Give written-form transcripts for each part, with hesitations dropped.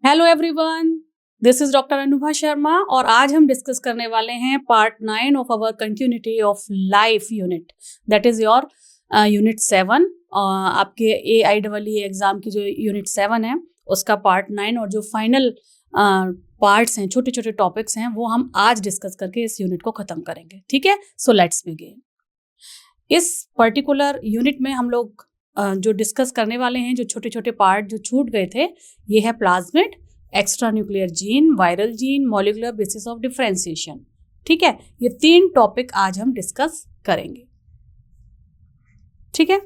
Hello everyone, this is doctor Anubha Sharma और आज हम डिस्कस करने वाले हैं part 9 of our continuity of life unit, that is your unit 7। आपके AIEE एग्जाम की जो यूनिट 7 है उसका पार्ट 9 और जो फाइनल पार्ट्स हैं, छोटे छोटे टॉपिक्स हैं, वो हम आज डिस्कस करके इस यूनिट को खत्म करेंगे। ठीक है, सो लेट्स बिगिन। इस पर्टिकुलर यूनिट में हम लोग जो डिस्कस करने वाले हैं, जो छोटे छोटे पार्ट जो छूट गए थे, ये है plasmid, extra nuclear gene, viral gene, molecular basis of differentiation. ठीक है, ये 3 टॉपिक आज हम डिस्कस करेंगे। ठीक है,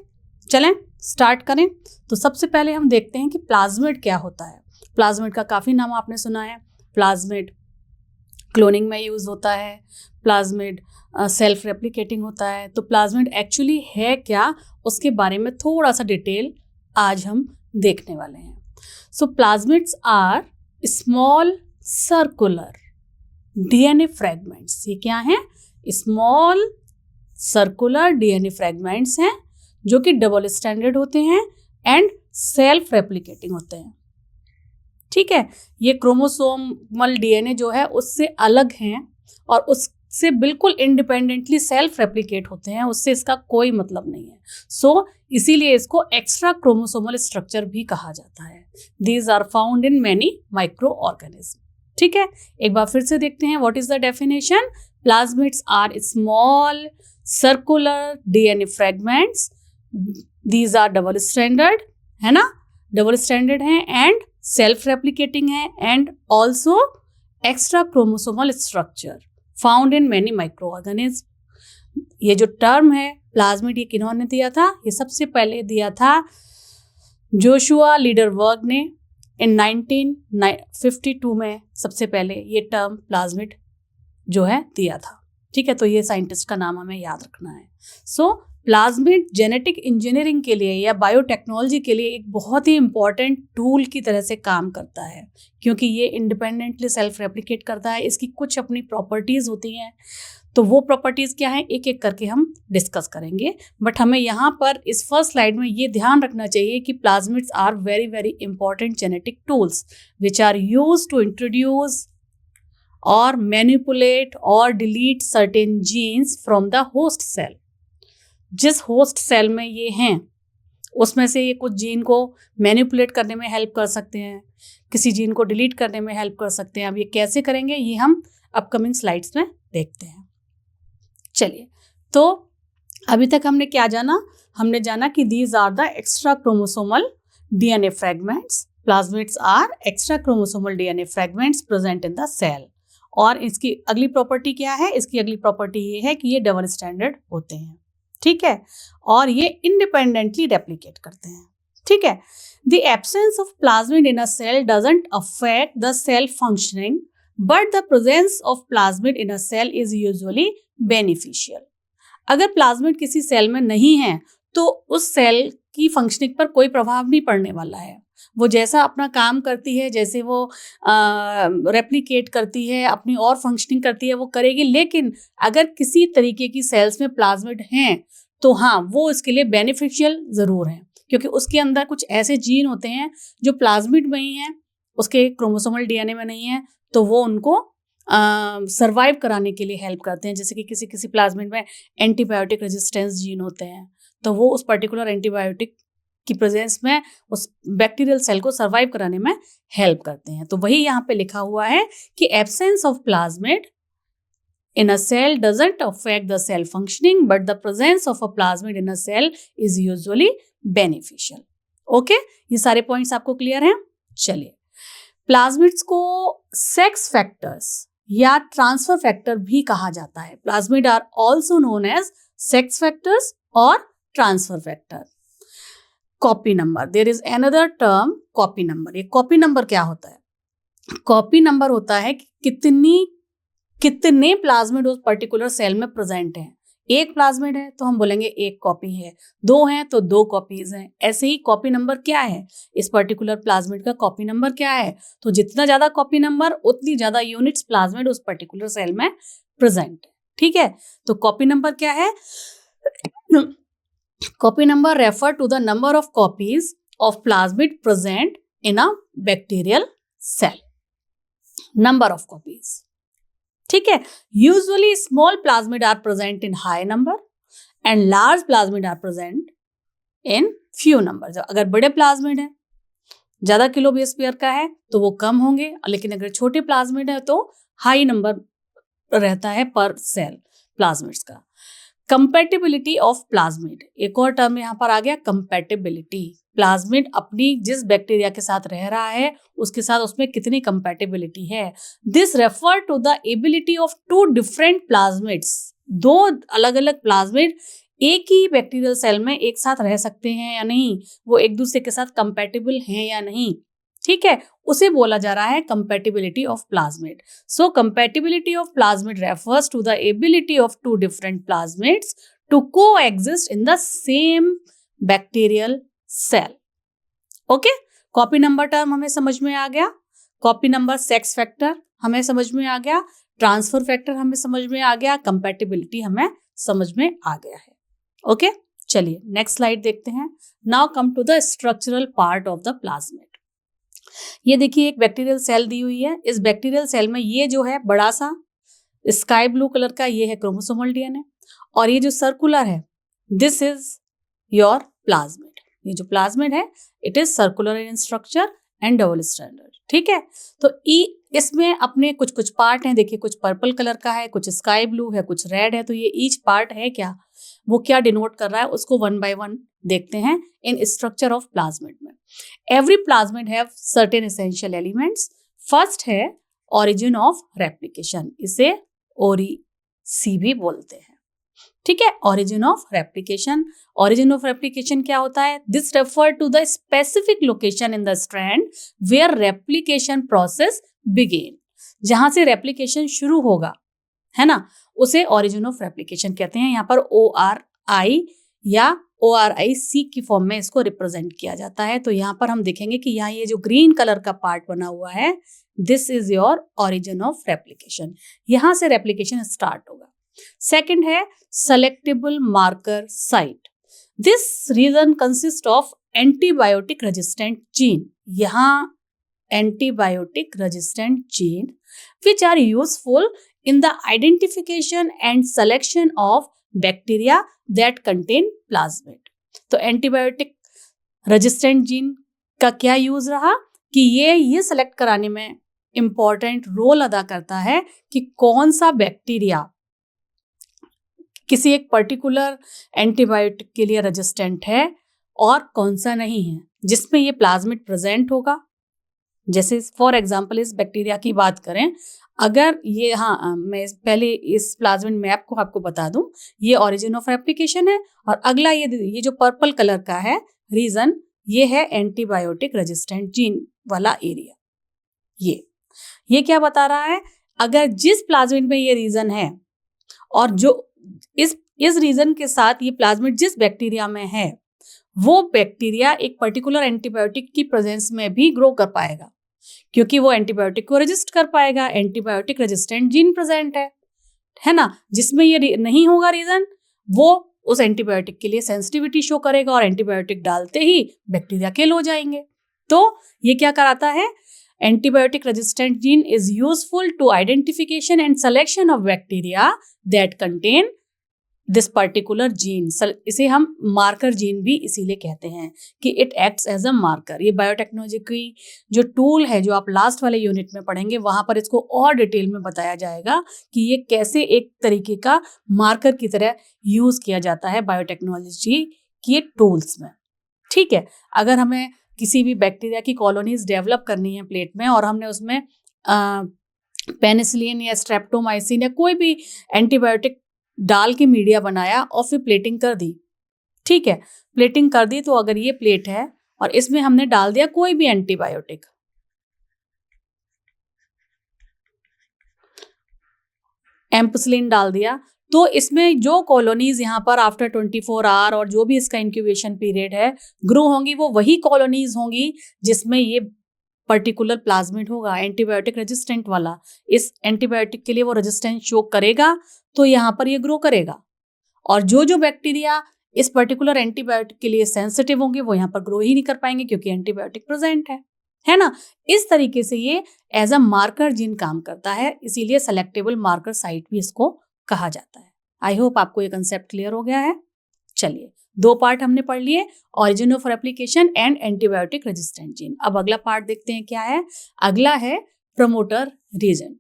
चलें स्टार्ट करें। तो सबसे पहले हम देखते हैं कि प्लाज्मिड क्या होता है। प्लाज्मिड का काफ़ी नाम आपने सुना है। प्लाज्मिड क्लोनिंग में यूज़ होता है, प्लाज्मिड सेल्फ रेप्लिकेटिंग होता है। तो प्लाज्मिड एक्चुअली है क्या, उसके बारे में थोड़ा सा डिटेल आज हम देखने वाले हैं। So plasmids are small circular DNA fragments. ये क्या हैं? स्मॉल सर्कुलर DNA फ्रेगमेंट्स हैं जो कि डबल स्टैंडर्ड होते हैं एंड सेल्फ रेप्लिकेटिंग होते हैं। ठीक है, ये क्रोमोसोमल DNA जो है उससे अलग हैं और उससे बिल्कुल इंडिपेंडेंटली सेल्फ रेप्लिकेट होते हैं, उससे इसका कोई मतलब नहीं है। सो इसीलिए इसको एक्स्ट्रा क्रोमोसोमल स्ट्रक्चर भी कहा जाता है। These are found in many microorganism. ठीक है, एक बार फिर से देखते हैं what is the definition. Plasmids are small circular DNA fragments. These are double standard, है ना, डबल स्टैंडर्ड हैं एंड सेल्फ रेप्लिकेटिंग है and also extra chromosomal structure found in many microorganism. ये जो टर्म है प्लाज्मिड, ये किन्होंने दिया था? ये सबसे पहले दिया था जोशुआ लीडरबर्ग ने इन 1952 में। सबसे पहले ये टर्म प्लाज्मिड जो है दिया था। ठीक है, तो ये साइंटिस्ट का नाम हमें याद रखना है। सो प्लाज्मिड जेनेटिक इंजीनियरिंग के लिए या बायोटेक्नोलॉजी के लिए एक बहुत ही इंपॉर्टेंट टूल की तरह से काम करता है, क्योंकि ये इंडिपेंडेंटली सेल्फ रेप्लिकेट करता है। इसकी कुछ अपनी प्रॉपर्टीज़ होती हैं, तो वो प्रॉपर्टीज़ क्या हैं एक एक करके हम डिस्कस करेंगे। बट हमें यहाँ पर इस फर्स्ट स्लाइड में ये ध्यान रखना चाहिए कि plasmids are very very important genetic tools which are use to introduce और मैनिपुलेट और delete certain genes from the host cell. जिस होस्ट सेल में ये हैं उसमें से ये कुछ जीन को मैनिपुलेट करने में हेल्प कर सकते हैं, किसी जीन को डिलीट करने में हेल्प कर सकते हैं। अब ये कैसे करेंगे ये हम अपकमिंग स्लाइड्स में देखते हैं। चलिए, तो अभी तक हमने क्या जाना? हमने जाना कि these are the extra chromosomal DNA fragments. Plasmids are extra chromosomal DNA fragments present in the cell. और इसकी अगली प्रॉपर्टी क्या है? इसकी अगली प्रॉपर्टी ये है कि ये डबल स्टैंडर्ड होते हैं। ठीक है, और ये इंडिपेंडेंटली रेप्लिकेट करते हैं। ठीक है, the absence of plasmid in a cell doesn't affect the cell functioning, but the presence of plasmid in a cell is usually beneficial. अगर प्लाज्मिड किसी सेल में नहीं है तो उस सेल की फंक्शनिंग पर कोई प्रभाव नहीं पड़ने वाला है। वो जैसा अपना काम करती है, जैसे वो रेप्लिकेट करती है, अपनी और फंक्शनिंग करती है, वो करेगी। लेकिन अगर किसी तरीके की सेल्स में प्लाज्मिड हैं तो हाँ, वो इसके लिए बेनिफिशियल ज़रूर है, क्योंकि उसके अंदर कुछ ऐसे जीन होते हैं जो प्लाज्मिड में ही हैं, उसके क्रोमोसोमल DNA में नहीं है, तो वो उनको सर्वाइव कराने के लिए हेल्प करते हैं। जैसे कि किसी किसी प्लाज्मिड में एंटीबायोटिक रेजिस्टेंस जीन होते हैं, तो वो उस पर्टिकुलर एंटीबायोटिक की प्रेजेंस में उस बैक्टीरियल सेल को सर्वाइव कराने में हेल्प करते हैं। तो वही यहाँ पे लिखा हुआ है कि absence of plasmid in a cell doesn't affect the cell functioning, but the presence of a plasmid in a cell is usually beneficial. Okay, ये सारे पॉइंट्स आपको क्लियर हैं? चलिए, प्लाज्मिड्स को सेक्स फैक्टर्स या ट्रांसफर फैक्टर भी कहा जाता है। Plasmid are also known as sex factors और transfer factor. Copy number, there is another term copy number. ये कॉपी नंबर क्या होता है? कॉपी नंबर होता है कि कितने प्लाज्मिड उस पर्टिकुलर सेल में प्रेजेंट हैं। एक प्लाज्मिड है तो हम बोलेंगे एक कॉपी है, 2 हैं तो 2 कॉपीज हैं। ऐसे ही कॉपी नंबर क्या है? इस पर्टिकुलर प्लाज्मिड का कॉपी नंबर क्या है? तो जितना ज्यादा कॉपी नंबर उतनी ज्यादा यूनिट्स प्लाज्मिड उस पर्टिकुलर सेल में प्रेजेंट है। ठीक है, तो कॉपी नंबर क्या है? Copy number refer to the number of copies of plasmid present in a bacterial cell, number of copies. ठीक है, usually small plasmid are present in high number and large plasmid are present in few number. अगर बड़े plasmid है, ज्यादा kilo base pair का है तो वो कम होंगे, लेकिन अगर छोटे प्लाज्मिड है तो हाई नंबर रहता है पर सेल प्लाज्मिड्स का। कंपैटिबिलिटी ऑफ प्लाज्मिड, एक और टर्म यहाँ पर आ गया कंपैटिबिलिटी। प्लाज्मिड अपनी जिस बैक्टीरिया के साथ रह रहा है उसके साथ उसमें कितनी कंपैटिबिलिटी है। This refer to the ability of two different plasmids, दो अलग अलग प्लाज्मिड एक ही बैक्टीरियल सेल में एक साथ रह सकते हैं या नहीं, वो एक दूसरे के साथ कंपैटिबल हैं या नहीं, ठीक है, उसे बोला जा रहा है compatibility of plasmid. So compatibility of plasmid refers to the ability of two different plasmids to coexist in the same bacterial cell. Okay, copy number term हमें समझ में आ गया, कॉपी नंबर सेक्स फैक्टर हमें समझ में आ गया, ट्रांसफर फैक्टर हमें समझ में आ गया, कंपैटिबिलिटी हमें समझ में आ गया है। ओके, चलिए नेक्स्ट स्लाइड देखते हैं। Now come to the structural part of the plasmid. ये देखिए एक बैक्टीरियल सेल दी हुई है, इस बैक्टीरियल सेल में ये जो है बड़ा सा स्काई ब्लू कलर का ये है क्रोमोसोमल डीएनए, और ये जो सर्कुलर है दिस इज योर प्लाज्मिड। ये जो प्लाज्मिड है it is circular in structure and double stranded. ठीक है, तो इसमें अपने कुछ कुछ पार्ट हैं, देखिए कुछ पर्पल कलर का है, कुछ स्काई ब्लू है, कुछ रेड है, तो ये ईच पार्ट है क्या, वो क्या डिनोट कर रहा है उसको वन बाय वन देखते हैं इन स्ट्रक्चर ऑफ प्लाज्मिड में। Every plasmid have certain essential elements. First है ओरिजिन ऑफ रेप्लिकेशन, इसे ओरिसी भी बोलते हैं। ठीक है, origin of replication. Origin of replication क्या होता है? This refer to the specific location in the strand where replication process begin, जहां से रेप्लिकेशन शुरू होगा, है ना, उसे ओरिजिन ऑफ रेप्लिकेशन कहते हैं। यहाँ पर ORI या ORIC की फॉर्म में इसको रिप्रेजेंट किया जाता है। तो यहाँ पर हम देखेंगे कि यहाँ ये जो ग्रीन कलर का पार्ट बना हुआ है this is your origin of replication, यहाँ से रेप्लिकेशन स्टार्ट होगा। सेकंड है selectable marker site. This region consist of antibiotic resistant gene, यहाँ antibiotic resistant gene which are useful in the identification and selection of bacteria that contain plasmid। तो antibiotic resistant gene का क्या use रहा कि ये select कराने में important role अदा करता है कि कौन सा बैक्टीरिया किसी एक पर्टिकुलर एंटीबायोटिक के लिए रेजिस्टेंट है और कौन सा नहीं है, जिसमें ये प्लाज्मिड प्रेजेंट होगा। जैसे फॉर एग्जांपल इस बैक्टीरिया की बात करें, अगर ये, हाँ मैं पहले इस प्लाज्मिड मैप को आपको बता दूं, ये ओरिजिन ऑफ रेप्लिकेशन है, और अगला ये जो पर्पल कलर का है रीजन, ये है एंटीबायोटिक रेजिस्टेंट जीन वाला एरिया। ये क्या बता रहा है, अगर जिस प्लाज्मिड में ये रीजन है और जो इस रीजन के साथ ये प्लाज्मिड जिस बैक्टीरिया में है वो बैक्टीरिया एक पर्टिकुलर एंटीबायोटिक की प्रेजेंस में भी ग्रो कर पाएगा, क्योंकि वो एंटीबायोटिक को रेजिस्ट कर पाएगा। एंटीबायोटिक रेजिस्टेंट जीन प्रेजेंट है ना, जिसमें ये नहीं होगा रीजन, वो उस एंटीबायोटिक के लिए सेंसिटिविटी शो करेगा और एंटीबायोटिक डालते ही बैक्टीरिया किल हो जाएंगे। तो ये क्या कराता है, antibiotic resistant gene is useful to identification and selection of bacteria that contain this particular gene. इसे हम मार्कर जीन भी इसीलिए कहते हैं कि it acts as a marker. ये बायोटेक्नोलॉजी की जो टूल है जो आप लास्ट वाले यूनिट में पढ़ेंगे वहां पर इसको और डिटेल में बताया जाएगा कि ये कैसे एक तरीके का मार्कर की तरह यूज किया जाता है बायोटेक्नोलॉजी की टूल्स में। ठीक है, अगर हमें किसी भी बैक्टीरिया की कॉलोनीज डेवलप करनी है प्लेट में और हमने उसमें पेनिसिलिन या स्ट्रेप्टोमाइसिन या कोई भी एंटीबायोटिक डाल के मीडिया बनाया और फिर प्लेटिंग कर दी, ठीक है, प्लेटिंग कर दी, तो अगर ये प्लेट है और इसमें हमने डाल दिया कोई भी एंटीबायोटिक, एम्पिसिलिन डाल दिया, तो इसमें जो कॉलोनीज यहाँ पर आफ्टर 24 आवर और जो भी इसका इंक्यूबेशन पीरियड है ग्रो होंगी, वो वही कॉलोनीज होंगी जिसमें ये पर्टिकुलर प्लाज्मिड होगा एंटीबायोटिक रेजिस्टेंट वाला। इस एंटीबायोटिक के लिए वो रेजिस्टेंस शो करेगा तो यहाँ पर ये ग्रो करेगा, और जो बैक्टीरिया इस पर्टिकुलर एंटीबायोटिक के लिए सेंसिटिव होंगे वो यहाँ पर ग्रो ही नहीं कर पाएंगे क्योंकि एंटीबायोटिक प्रेजेंट है। है ना। इस तरीके से ये एज अ मार्कर जीन काम करता है, इसीलिए सेलेक्टेबल मार्कर साइट भी इसको कहा जाता है। आई होप आपको ये कंसेप्ट क्लियर हो गया है। चलिए, 2 पार्ट हमने पढ़ लिए, origin of replication and antibiotic resistant gene. अब अगला पार्ट देखते हैं क्या है। अगला है प्रमोटर रीजन।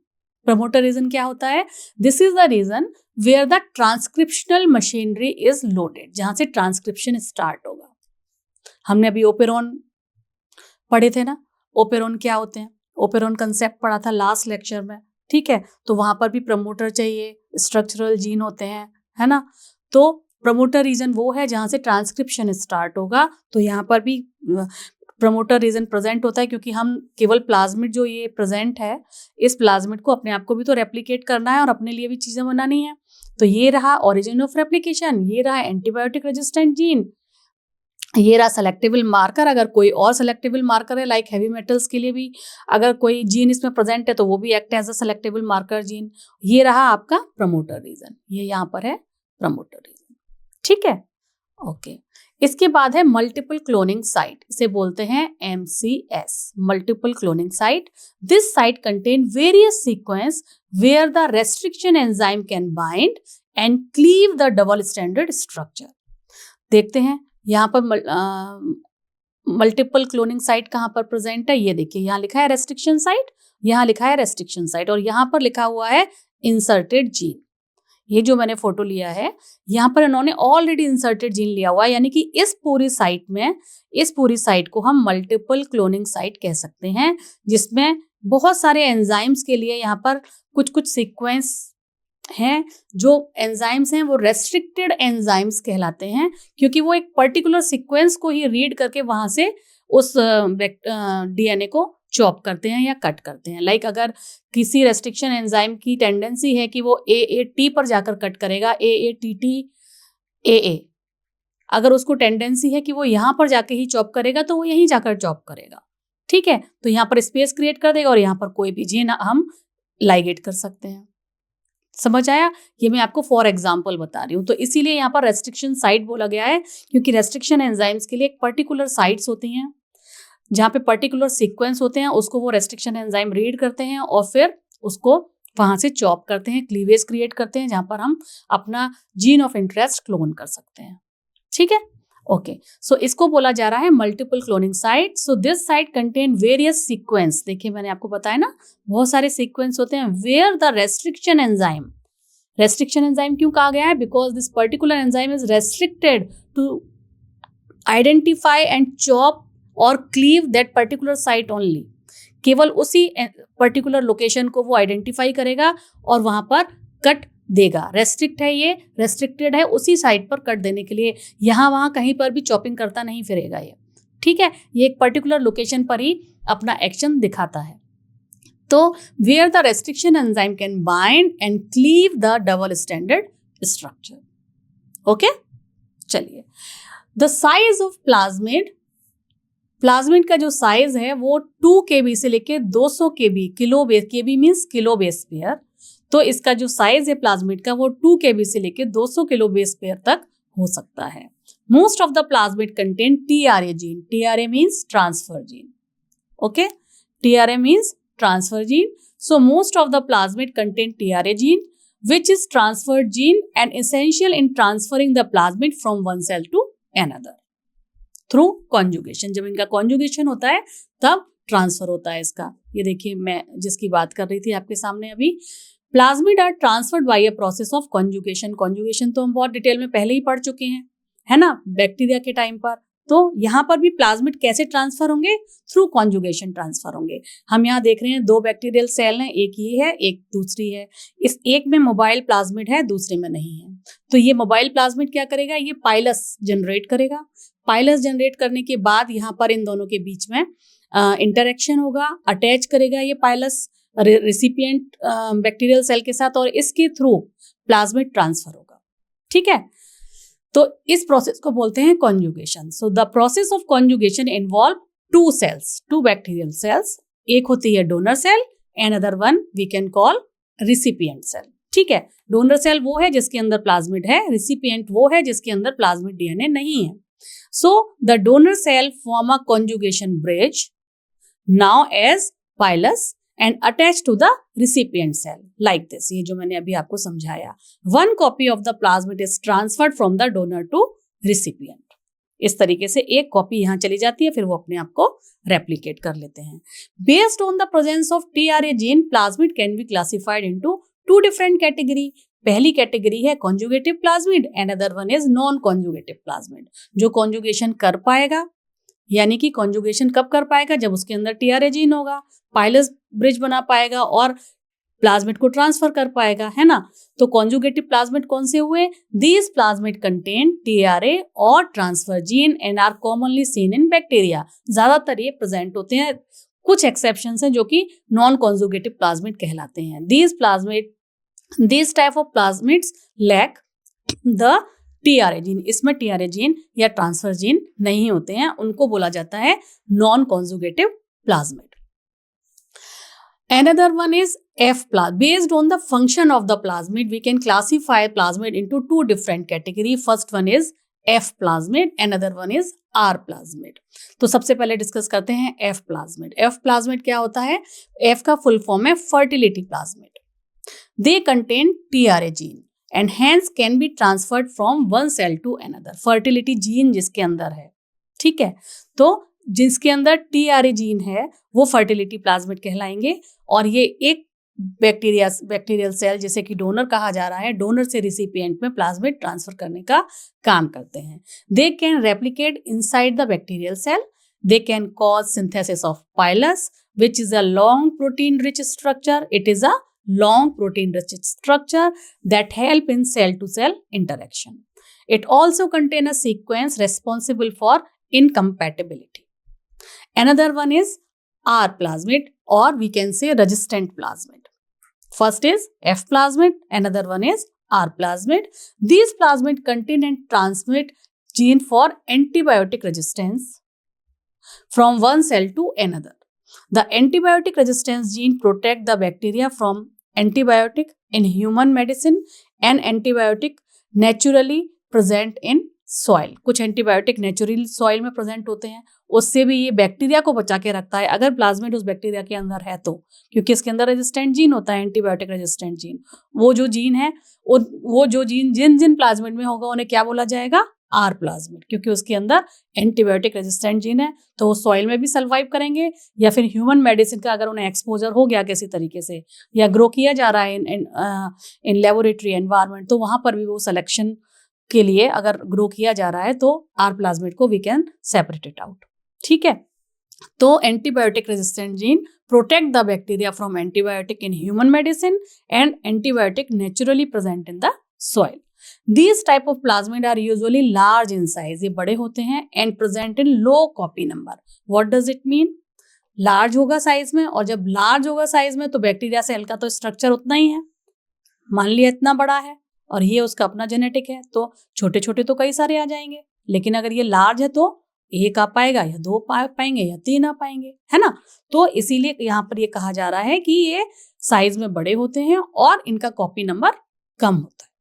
प्रमोटर रीजन क्या होता है? This is the region where the transcriptional machinery is loaded, जहां से ट्रांसक्रिप्शन स्टार्ट होगा। हमने अभी ओपेरॉन पढ़े थे ना, ओपेरॉन क्या होते हैं, ओपेरॉन कंसेप्ट पढ़ा था लास्ट लेक्चर में, ठीक है। तो वहां पर भी प्रमोटर चाहिए, स्ट्रक्चरल जीन होते हैं, है ना। तो प्रमोटर रीजन वो है जहां से ट्रांसक्रिप्शन स्टार्ट होगा। तो यहाँ पर भी प्रमोटर रीजन प्रेजेंट होता है, क्योंकि हम केवल प्लाज्मिड जो ये प्रेजेंट है, इस प्लाज्मिड को अपने आप को भी तो रेप्लिकेट करना है और अपने लिए भी चीजें बनानी है। तो ये रहा ओरिजिन ऑफ रेप्लिकेशन, ये रहा एंटीबायोटिक रेजिस्टेंट जीन, ये रहा सेलेक्टेबल मार्कर। अगर कोई और सेलेक्टेबल मार्कर है लाइक हैवी मेटल्स के लिए भी अगर कोई जीन इसमें प्रेजेंट है तो वो भी act as a selectable marker gene. ये रहा आपका प्रमोटर रीजन, ये यहाँ पर है प्रमोटर रीजन, ठीक है। ओके, इसके बाद है मल्टीपल क्लोनिंग साइट, इसे बोलते हैं MCS, multiple cloning site. This site contain various sequence where the restriction enzyme can bind and cleave the double standard structure. देखते हैं यहाँ पर मल्टीपल क्लोनिंग साइट कहाँ पर प्रेजेंट है। ये देखिए, यहाँ लिखा है रेस्ट्रिक्शन साइट, यहाँ लिखा है रेस्ट्रिक्शन साइट, और यहाँ पर लिखा हुआ है इंसर्टेड जीन। ये जो मैंने फोटो लिया है, यहाँ पर इन्होंने ऑलरेडी इंसर्टेड जीन लिया हुआ है, यानी कि इस पूरी साइट में, इस पूरी साइट को हम मल्टीपल क्लोनिंग साइट कह सकते हैं, जिसमें बहुत सारे एंजाइम्स के लिए यहाँ पर कुछ कुछ सीक्वेंस हैं। जो एंजाइम्स हैं वो रेस्ट्रिक्टेड एंजाइम्स कहलाते हैं, क्योंकि वो एक पर्टिकुलर सीक्वेंस को ही रीड करके वहां से उस DNA को चॉप करते हैं या कट करते हैं। लाइक अगर किसी रेस्ट्रिक्शन एंजाइम की टेंडेंसी है कि वो AAT पर जाकर कट करेगा, AATT अगर उसको टेंडेंसी है कि वो यहाँ पर जाके ही चॉप करेगा तो वो यहीं जाकर चॉप करेगा, ठीक है। तो यहाँ पर स्पेस क्रिएट कर देगा और यहाँ पर कोई भी जीन हम लाइगेट कर सकते हैं। समझ आया? ये मैं आपको फॉर एग्जाम्पल बता रही हूँ। तो इसीलिए यहाँ पर रेस्ट्रिक्शन साइट बोला गया है, क्योंकि रेस्ट्रिक्शन एंजाइम्स के लिए एक पर्टिकुलर साइट्स होती हैं जहाँ पे पर्टिकुलर सीक्वेंस होते हैं, उसको वो रेस्ट्रिक्शन एंजाइम रीड करते हैं और फिर उसको वहां से चॉप करते हैं, क्लीवेज क्रिएट करते हैं, जहाँ पर हम अपना जीन ऑफ इंटरेस्ट क्लोन कर सकते हैं, ठीक है। ओके, सो इसको बोला जा रहा है multiple cloning site. So this site contain various sequence. देखिए, मैंने आपको बताया ना, बहुत सारे सीक्वेंस होते हैं where the restriction enzyme, restriction enzyme क्यों कहा गया है? Because this particular enzyme is restricted to identify and chop और cleave that particular site only. केवल उसी पर्टिकुलर लोकेशन को वो आइडेंटिफाई करेगा और वहां पर कट देगा। रेस्ट्रिक्ट है, ये रेस्ट्रिक्टेड है उसी साइट पर कट देने के लिए, यहाँ वहाँ कहीं पर भी चॉपिंग करता नहीं फिरेगा ये, ठीक है। ये एक पर्टिकुलर लोकेशन पर ही अपना एक्शन दिखाता है। तो where the restriction enzyme can bind and cleave the double standard structure. Okay, चलिए, the size of plasmid, plasmid का जो साइज है वो 2 kb से लेके 200 kb, kilo base, kb means kilo base pair. तो इसका जो साइज है प्लाज्मिड का वो 2 kb से लेके 200 किलो बेस पेयर तक हो सकता है। Most of the plasmid contain TRA gene, TRA means transfer gene, okay, TRA means transfer gene. So most of the plasmid contain TRA gene, which is transferred gene and essential in transferring the plasmid from one cell to another through conjugation. जब इनका conjugation होता है तब transfer होता है इसका। ये देखिए, मैं जिसकी बात कर रही थी आपके सामने अभी, plasmid are transferred by a process of conjugation. conjugation तो हम बहुत डिटेल में पहले ही पढ़ चुके हैं, है ना, बैक्टीरिया के टाइम पर। तो यहाँ पर भी प्लाज्मिड कैसे ट्रांसफर होंगे? थ्रू कॉन्जुगेशन ट्रांसफर होंगे। हम यहाँ देख रहे हैं 2 बैक्टीरियल सेल हैं, एक ये है, एक दूसरी है। इस एक में मोबाइल प्लाज्मिड है, दूसरे में नहीं है। तो ये मोबाइल प्लाज्मिड क्या करेगा? ये पाइलस जनरेट करेगा। पाइलस जनरेट करने के बाद यहाँ पर इन दोनों के बीच में इंटरेक्शन होगा, अटैच करेगा ये पाइलस रेसिपिएंट बैक्टीरियल सेल के साथ, और इसके थ्रू प्लाज्मिड ट्रांसफर होगा, ठीक है। तो इस प्रोसेस को बोलते हैं conjugation. So the process of conjugation involve 2 cells, 2 bacterial cells. एक होती है donor cell and other one we can call recipient cell, ठीक है। डोनर सेल वो है जिसके अंदर प्लाज्मिड है, रिसिपिएंट वो है जिसके अंदर प्लाज्मिड DNA नहीं है। So the donor cell form a conjugation bridge now as pilus and attached to the recipient cell like this. ये जो मैंने अभी आपको समझाया. One copy of the plasmid is transferred from the donor to recipient. इस तरीके से एक कॉपी यहाँ चली जाती है, फिर वो अपने आप को रेप्लिकेट कर लेते हैं. Based on the presence of TRA gene, plasmid can be classified into two different category. पहली कैटेगरी है conjugative plasmid, another one is non-conjugative plasmid. जो conjugation कर पाएगा, यानी कि कॉन्जुगेशन कब कर पाएगा, जब उसके अंदर टीआरए जीन होगा, पाइलस ब्रिज बना पाएगा और प्लाज्मिड को ट्रांसफर कर पाएगा, है ना. तो कॉन्जुगेटिव प्लाज्मिड कौन से हुए? दीज प्लाज्मिड कंटेन टीआरए और transfer gene and are commonly seen in bacteria. ज्यादातर ये प्रेजेंट होते हैं, कुछ एक्सेप्शंस हैं जो कि नॉन कॉन्जुगेटिव प्लाज्मिड कहलाते हैं. These type of plasmids lack the TRA gene. इसमें टीआरए जीन या ट्रांसफर जीन नहीं होते हैं, उनको बोला जाता है non conjugative plasmid. Another one is F plasmid. Based on the function of the plasmid, we can classify plasmid into two different categories. First one is F plasmid, another one is R plasmid. तो सबसे पहले discuss करते हैं F plasmid. F plasmid क्या होता है? F का full form है fertility plasmid. They contain TRA gene and hence can be transferred from one cell to another. Fertility gene जिसके अंदर है, ठीक है, तो जिसके अंदर टीआरए जीन है वो फर्टिलिटी प्लाज्मिड कहलाएंगे. और ये एक बैक्टीरियल सेल जैसे कि डोनर कहा जा रहा है, डोनर से रिसिपिएंट में प्लाज्मिड ट्रांसफर करने का काम करते हैं. They can replicate inside the bacterial cell. They can cause synthesis of pilus which is a long protein rich structure. It is a long protein rich structure that help in cell to cell interaction. It also contain a sequence responsible for incompatibility. Another one is R plasmid, or we can say resistant plasmid. First is F plasmid, another one is R plasmid. These plasmid contain and transmit gene for antibiotic resistance from one cell to another. The antibiotic resistance gene protect the bacteria from antibiotic in human medicine and antibiotic naturally present in soil. कुछ antibiotic naturally soil में present होते हैं, उससे भी ये bacteria को बचा के रखता है अगर प्लाज्मिड उस बैक्टीरिया के अंदर है तो, क्योंकि इसके अंदर रेजिस्टेंट जीन होता है, एंटीबायोटिक रेजिस्टेंट जीन. वो जो जीन है, वो जो जीन जिन प्लाज्मिड में होगा उन्हें क्या बोला जाएगा? आर प्लाज्मिड, क्योंकि उसके अंदर एंटीबायोटिक रेजिस्टेंट जीन है. तो वो सॉइल में भी सर्वाइव करेंगे, या फिर ह्यूमन मेडिसिन का अगर उन्हें एक्सपोजर हो गया किसी तरीके से, या ग्रो किया जा रहा है इन लेबोरेटरी एनवायरनमेंट, तो वहां पर भी वो सिलेक्शन के लिए अगर ग्रो किया जा रहा है तो आर प्लाज्मिड को we can separate it out. ठीक है, तो antibiotic resistant gene protect the bacteria from antibiotic in human medicine and antibiotic naturally present in the soil. These type of plasmid are usually large in size. ये बड़े होते हैं and present in low copy number. What does it mean? Large होगा size में, और जब large होगा size में तो बैक्टीरिया सेल का तो स्ट्रक्चर उतना ही है, मान लिया इतना बड़ा है, और ये उसका अपना जेनेटिक है, तो छोटे छोटे तो कई सारे आ जाएंगे. लेकिन अगर ये लार्ज है तो एक आ पाएगा, या दो पाएंगे, या तीन आ पाएंगे, है ना. तो इसीलिए यहाँ पर ये कहा जा रहा है कि ये साइज में बड़े होते हैं और इनका कॉपी नंबर कम होता है.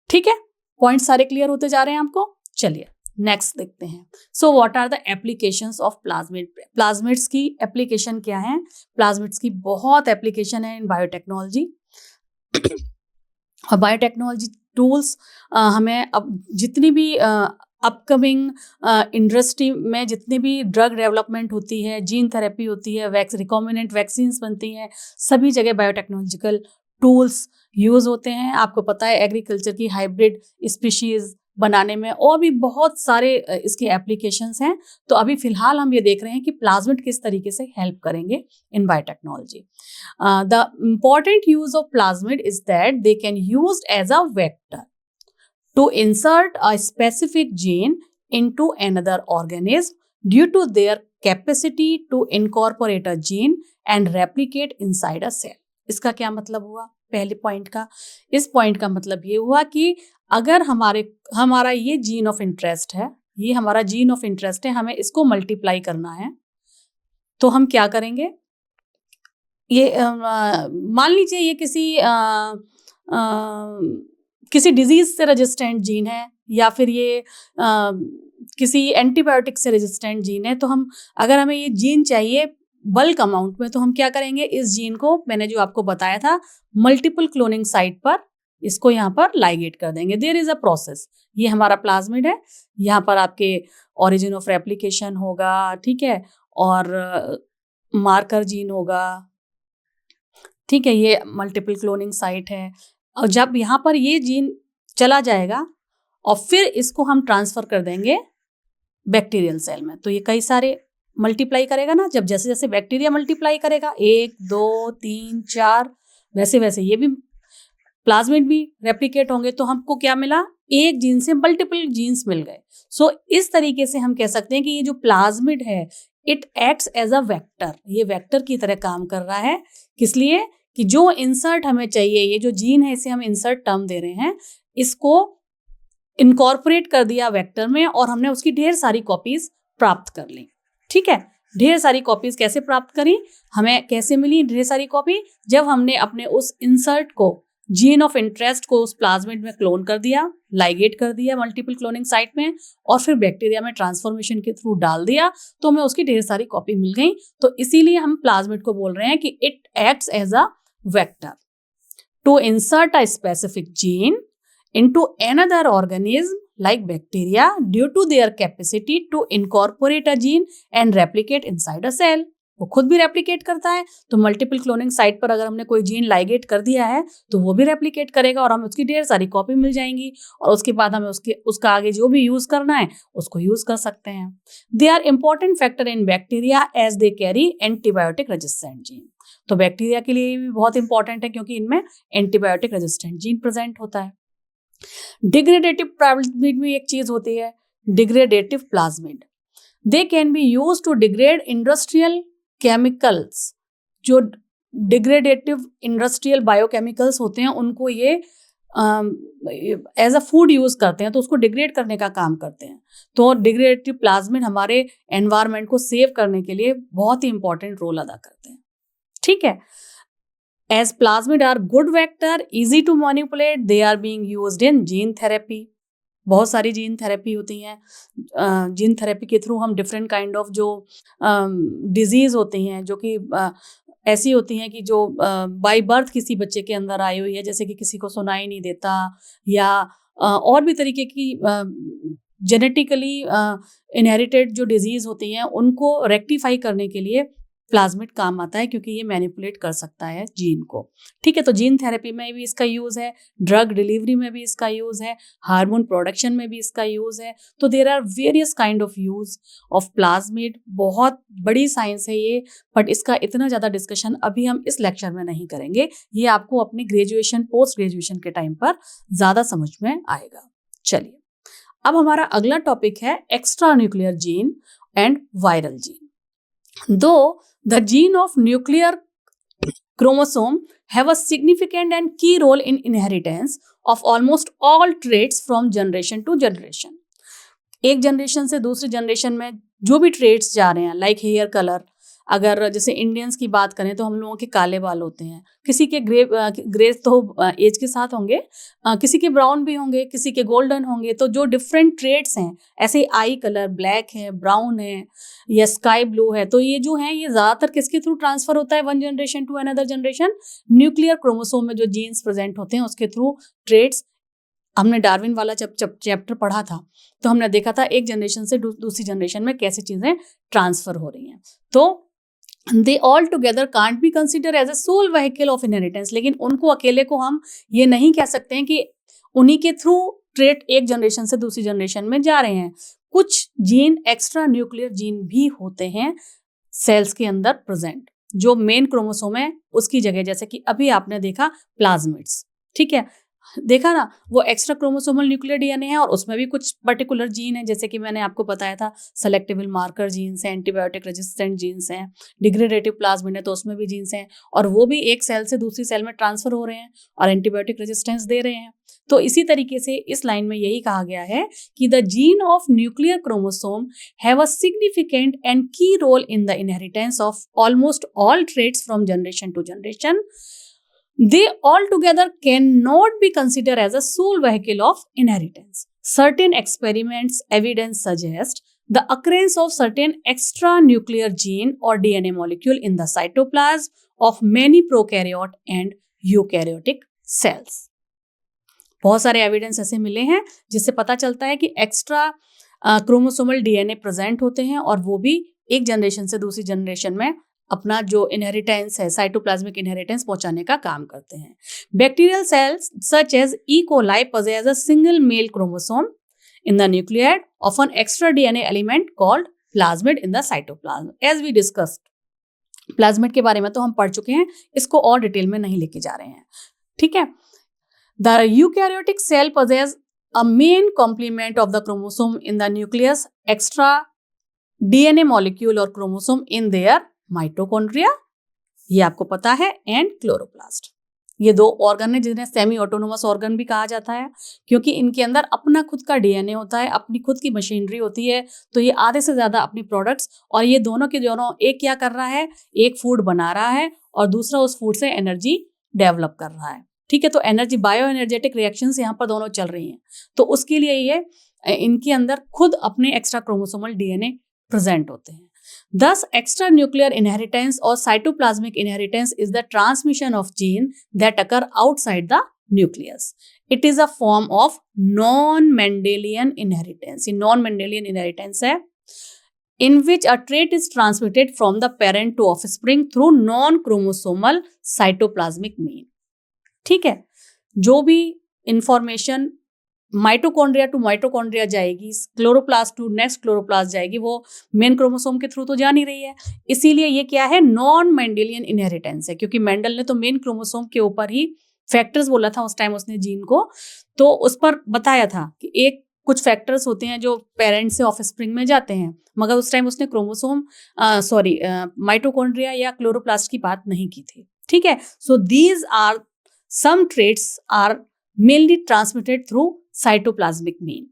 ठीक है, पॉइंट सारे क्लियर होते जा रहे हैं आपको. चलिए नेक्स्ट देखते हैं. So what are the applications of plasmid. Plasmids की एप्लीकेशन क्या है? प्लाज्मिड्स की बहुत एप्लीकेशन है इन बायोटेक्नोलॉजी. और बायोटेक्नोलॉजी टूल्स हमें अब जितनी भी अपकमिंग इंडस्ट्री में जितनी भी ड्रग डेवलपमेंट होती है, जीन थेरेपी होती है, रिकॉम्बिनेंट वैक्सीन्स बनती हैं, सभी जगह बायोटेक्नोलॉजिकल टूल्स यूज होते हैं. आपको पता है एग्रीकल्चर की हाइब्रिड स्पीशीज बनाने में और भी बहुत सारे इसके एप्लीकेशंस हैं. तो अभी फिलहाल हम ये देख रहे हैं कि प्लाज्मिड किस तरीके से हेल्प करेंगे in biotechnology. The important use of plasmid is that they can used as a vector to insert a specific gene into another organism due to their capacity to incorporate a gene and replicate inside a cell. इसका क्या मतलब हुआ पहले point का? इस point का मतलब ये हुआ कि अगर हमारा ये जीन ऑफ इंटरेस्ट है, ये हमारा जीन ऑफ इंटरेस्ट है, हमें इसको मल्टीप्लाई करना है, तो हम क्या करेंगे? ये मान लीजिए ये किसी डिजीज से रेजिस्टेंट जीन है, या फिर ये किसी एंटीबायोटिक से रेजिस्टेंट जीन है, तो हम अगर हमें ये जीन चाहिए बल्क अमाउंट में, तो हम क्या करेंगे, इस जीन को मैंने जो आपको बताया था मल्टीपल क्लोनिंग साइट पर इसको यहाँ पर लाइगेट कर देंगे। There is a process. ये हमारा प्लाज्मिड है, यहाँ पर आपके ओरिजिन ऑफ रेप्लिकेशन होगा, ठीक है, और मार्कर जीन होगा, ठीक है, ये मल्टीपल क्लोनिंग साइट है। और जब यहाँ पर ये जीन चला जाएगा और फिर इसको हम ट्रांसफर कर देंगे बैक्टीरियल सेल में, तो ये कई सारे मल्टीप्लाई करेगा ना। जब जैसे जैसे बैक्टीरिया मल्टीप्लाई करेगा 1 2 3 4 वैसे वैसे ये भी प्लाज्मिड भी रेप्लिकेट होंगे, तो हमको क्या मिला, एक जीन से मल्टीपल जीन्स मिल गए। सो इस तरीके से हम कह सकते हैं कि ये जो प्लाज्मिड है it acts as a vector, ये वेक्टर की तरह काम कर रहा है। किस लिए, कि जो इंसर्ट हमें चाहिए, ये जो जीन है इसे हम इंसर्ट टर्म दे रहे हैं, इसको इनकॉर्पोरेट कर दिया वेक्टर में और हमने उसकी ढेर सारी कॉपीज प्राप्त कर ली। ठीक है, ढेर सारी कॉपीज कैसे प्राप्त करी, हमें कैसे मिली ढेर सारी कॉपी, जब हमने अपने उस इंसर्ट को, जीन ऑफ इंटरेस्ट को उस प्लाज्मिड में क्लोन कर दिया, लाइगेट कर दिया मल्टीपल क्लोनिंग साइट में, और फिर बैक्टीरिया में ट्रांसफॉर्मेशन के थ्रू डाल दिया, तो हमें उसकी ढेर सारी कॉपी मिल गई। तो इसीलिए हम प्लाज्मिड को बोल रहे हैं कि it acts as a vector to insert a specific gene into another organism like bacteria due to their capacity to incorporate a gene and replicate inside a cell। वो खुद भी रेप्लिकेट करता है, तो मल्टीपल क्लोनिंग साइट पर अगर हमने कोई जीन लाइगेट कर दिया है तो वो भी रेप्लिकेट करेगा और हमें उसकी ढेर सारी कॉपी मिल जाएंगी, और उसके बाद हमें उसका आगे जो भी यूज करना है उसको यूज कर सकते हैं। They are important factor in bacteria as they carry antibiotic resistant gene. तो बैक्टीरिया के लिए भी बहुत इंपॉर्टेंट है क्योंकि इनमें एंटीबायोटिक रेजिस्टेंट जीन प्रेजेंट होता है। डिग्रेडेटिव प्लाज्मिड में एक चीज होती है, degradative plasmid. They can be use to degrade industrial chemicals. जो डिग्रेडेटिव इंडस्ट्रियल बायोकेमिकल्स होते हैं उनको ये एज अ फूड यूज करते हैं, तो उसको डिग्रेड करने का काम करते हैं। तो डिग्रेडेटिव प्लाज्मिड हमारे एनवायरनमेंट को सेव करने के लिए बहुत ही इंपॉर्टेंट रोल अदा करते हैं। ठीक है, as plasmid are good vector, easy to manipulate, they are being used in gene therapy। बहुत सारी जीन थेरेपी होती हैं। जीन थेरेपी के थ्रू हम डिफरेंट काइंड ऑफ जो डिजीज होती हैं, जो कि ऐसी होती हैं कि जो बाय बर्थ किसी बच्चे के अंदर आई हुई है, जैसे कि किसी को सुनाई नहीं देता, या और भी तरीके की जेनेटिकली इनहेरिटेड जो डिजीज होती हैं, उनको रेक्टिफाई करने के लिए प्लाज्मिड काम आता है, क्योंकि ये मैनिपुलेट कर सकता है जीन को। ठीक है, तो जीन थेरेपी में भी इसका यूज है, ड्रग डिलीवरी में भी इसका यूज है, हार्मोन प्रोडक्शन में भी इसका यूज है। तो there are various kind of use of plasmid. बहुत बड़ी साइंस है ये, बट इसका इतना ज़्यादा डिस्कशन अभी हम इस लेक्चर में नहीं करेंगे। ये आपको अपनी ग्रेजुएशन, पोस्ट ग्रेजुएशन के टाइम पर ज़्यादा समझ में आएगा। चलिए, अब हमारा अगला टॉपिक है extra nuclear gene and viral gene. Though the gene of nuclear chromosome have a significant and key role in inheritance of almost all traits from generation to generation। एक जनरेशन से दूसरी जनरेशन में जो भी traits जा रहे हैं, like hair colour, अगर जैसे इंडियंस की बात करें तो हम लोगों के काले बाल होते हैं, किसी के ग्रे तो एज के साथ होंगे, किसी के ब्राउन भी होंगे, किसी के गोल्डन होंगे। तो जो डिफरेंट ट्रेट्स हैं, ऐसे आई कलर ब्लैक है, ब्राउन है या स्काई ब्लू है, तो ये जो है ये ज़्यादातर किसके थ्रू ट्रांसफर होता है one generation to another generation? Nuclear chromosome में जो जीन्स प्रेजेंट होते हैं उसके थ्रू ट्रेट्स। हमने डार्विन वाला जब चैप्टर पढ़ा था तो हमने देखा था एक जनरेशन से दूसरी जनरेशन में कैसे चीज़ें ट्रांसफर हो रही हैं। तो they all together can't be consider as a sole vehicle of inheritance. लेकिन उनको अकेले को हम ये नहीं कह सकते हैं कि उन्हीं के थ्रू ट्रेट एक जनरेशन से दूसरी जनरेशन में जा रहे हैं। कुछ जीन एक्स्ट्रा न्यूक्लियर जीन भी होते हैं सेल्स के अंदर प्रेजेंट, जो मेन क्रोमोसोम है उसकी जगह, जैसे कि अभी आपने देखा प्लाज्मिड्स। ठीक है, देखा ना, वो एक्स्ट्रा क्रोमोसोमल न्यूक्लियर डीएनए है और उसमें भी कुछ पर्टिकुलर जीन है, जैसे कि मैंने आपको बताया था सेलेक्टेबल मार्कर जीन्स हैं, एंटीबायोटिक रेजिस्टेंट जीन्स हैं, डिग्रेडेटिव प्लाज्मिड है तो उसमें भी जीन्स हैं, और वो भी एक सेल से दूसरी सेल में ट्रांसफर हो रहे हैं और एंटीबायोटिक रेजिस्टेंस दे रहे हैं। तो इसी तरीके से इस लाइन में यही कहा गया है कि the gene of nuclear chromosome have a significant and key role in the inheritance of almost all traits from generation to generation. They altogether cannot be considered as a sole vehicle of inheritance। Certain experiments evidence suggest the occurrence of certain extranuclear gene or DNA molecule in the cytoplasm of many prokaryote and eukaryotic cells. बहुत सारे evidence ऐसे मिले हैं जिससे पता चलता है कि एक्स्ट्रा क्रोमोसोमल डीएनए प्रेजेंट होते हैं और वो भी एक जनरेशन से दूसरी जनरेशन में अपना जो इनहेरिटेंस है, साइटोप्लाज्मिक इनहेरिटेंस पहुंचाने का काम करते हैं. Bacterial cells such as E coli possess a single male chromosome in the nucleus of an extra DNA element called plasmid in the cytoplasm. As we discussed, plasmid के बारे में तो हम पढ़ चुके हैं, इसको और डिटेल में नहीं लेके जा रहे हैं. ठीक है. The eukaryotic cell possess a main complement of the chromosome in the nucleus, extra DNA molecule और chromosome in their mitochondria, ये आपको पता है, एंड क्लोरोप्लास्ट. ये दो ऑर्गन है जिन्हें सेमी ऑटोनोमस ऑर्गन भी कहा जाता है, क्योंकि इनके अंदर अपना खुद का डीएनए होता है, अपनी खुद की मशीनरी होती है. तो ये आधे से ज्यादा अपनी प्रोडक्ट्स, और ये दोनों के दोनों एक क्या कर रहा है, एक फूड बना रहा है और दूसरा उस फूड से एनर्जी डेवलप कर रहा है. ठीक है. तो एनर्जी, बायो एनर्जेटिक रिएक्शंस यहाँ पर दोनों चल रही हैं. तो उसके लिए ये इनके अंदर खुद अपने एक्स्ट्रा क्रोमोसोमल डीएनए प्रेजेंट होते हैं. Thus, extranuclear inheritance or cytoplasmic inheritance is the transmission of genes that occur outside the nucleus. It is a form of non-Mendelian inheritance. ये non-Mendelian inheritance है, in which a trait is transmitted from the parent to offspring through non-chromosomal cytoplasmic mean. ठीक है. जो भी information mitochondria to mitochondria जाएगी, chloroplast to next chloroplast जाएगी, वो main chromosome के थ्रू तो जा नहीं रही है. इसीलिए ये क्या है, नॉन मेंडेलियन इनहेरिटेंस है, क्योंकि मेंडल ने तो मेन क्रोमोसोम के ऊपर ही फैक्टर्स बोला था उस टाइम उसने जीन को, तो उस पर बताया था कि एक कुछ फैक्टर्स होते हैं जो पेरेंट से ऑफस्प्रिंग में जाते हैं, मगर उस टाइम उसने माइटोकॉन्ड्रिया या क्लोरोप्लास्ट की बात नहीं की थी. ठीक है. So these are some traits are mainly transmitted through cytoplasmic mean.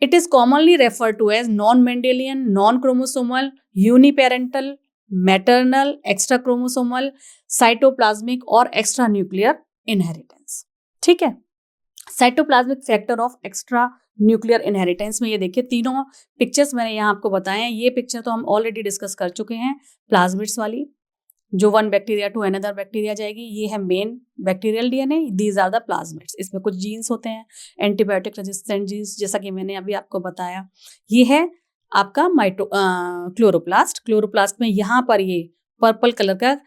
It is commonly referred to as non-Mendelian, non-chromosomal, uniparental, maternal, extrachromosomal, cytoplasmic और extranuclear inheritance. ठीक है. Cytoplasmic factor of extra nuclear inheritance में ये देखिए तीनों pictures मैंने यहाँ आपको बताए हैं. ये पिक्चर तो हम ऑलरेडी डिस्कस कर चुके हैं, प्लाज्मिड्स वाली, जो one bacteria to another bacteria जाएगी. ये है main bacterial DNA, these are the plasmids. इसमें कुछ जीन्स होते हैं, एंटीबायोटिक रेजिस्टेंट जीन्स, जैसा कि मैंने अभी आपको बताया. ये है आपका क्लोरोप्लास्ट. क्लोरोप्लास्ट में यहाँ पर ये पर्पल कलर का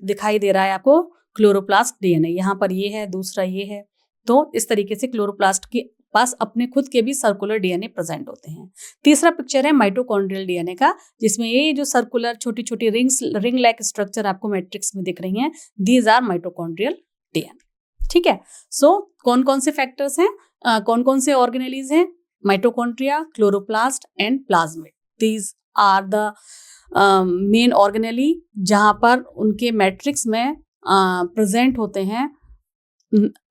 दिखाई दे रहा है आपको क्लोरोप्लास्ट डीएनए. यहाँ पर ये है, दूसरा ये है. तो इस तरीके से क्लोरोप्लास्ट के पास अपने खुद के भी सर्कुलर डीएनए प्रेजेंट होते हैं. तीसरा पिक्चर है माइटोकॉन्ड्रियल डीएनए का, जिसमें ये जो सर्कुलर छोटी छोटी रिंग लाइक स्ट्रक्चर आपको मैट्रिक्स में दिख रही हैं, दीज आर माइटोकॉन्ड्रियल डीएनए. ठीक है. सो कौन कौन से फैक्टर्स हैं, कौन कौन से ऑर्गेनेलीज हैं, mitochondria, chloroplast and plasmid. These are the main organelle जहां पर उनके मैट्रिक्स में प्रेजेंट होते हैं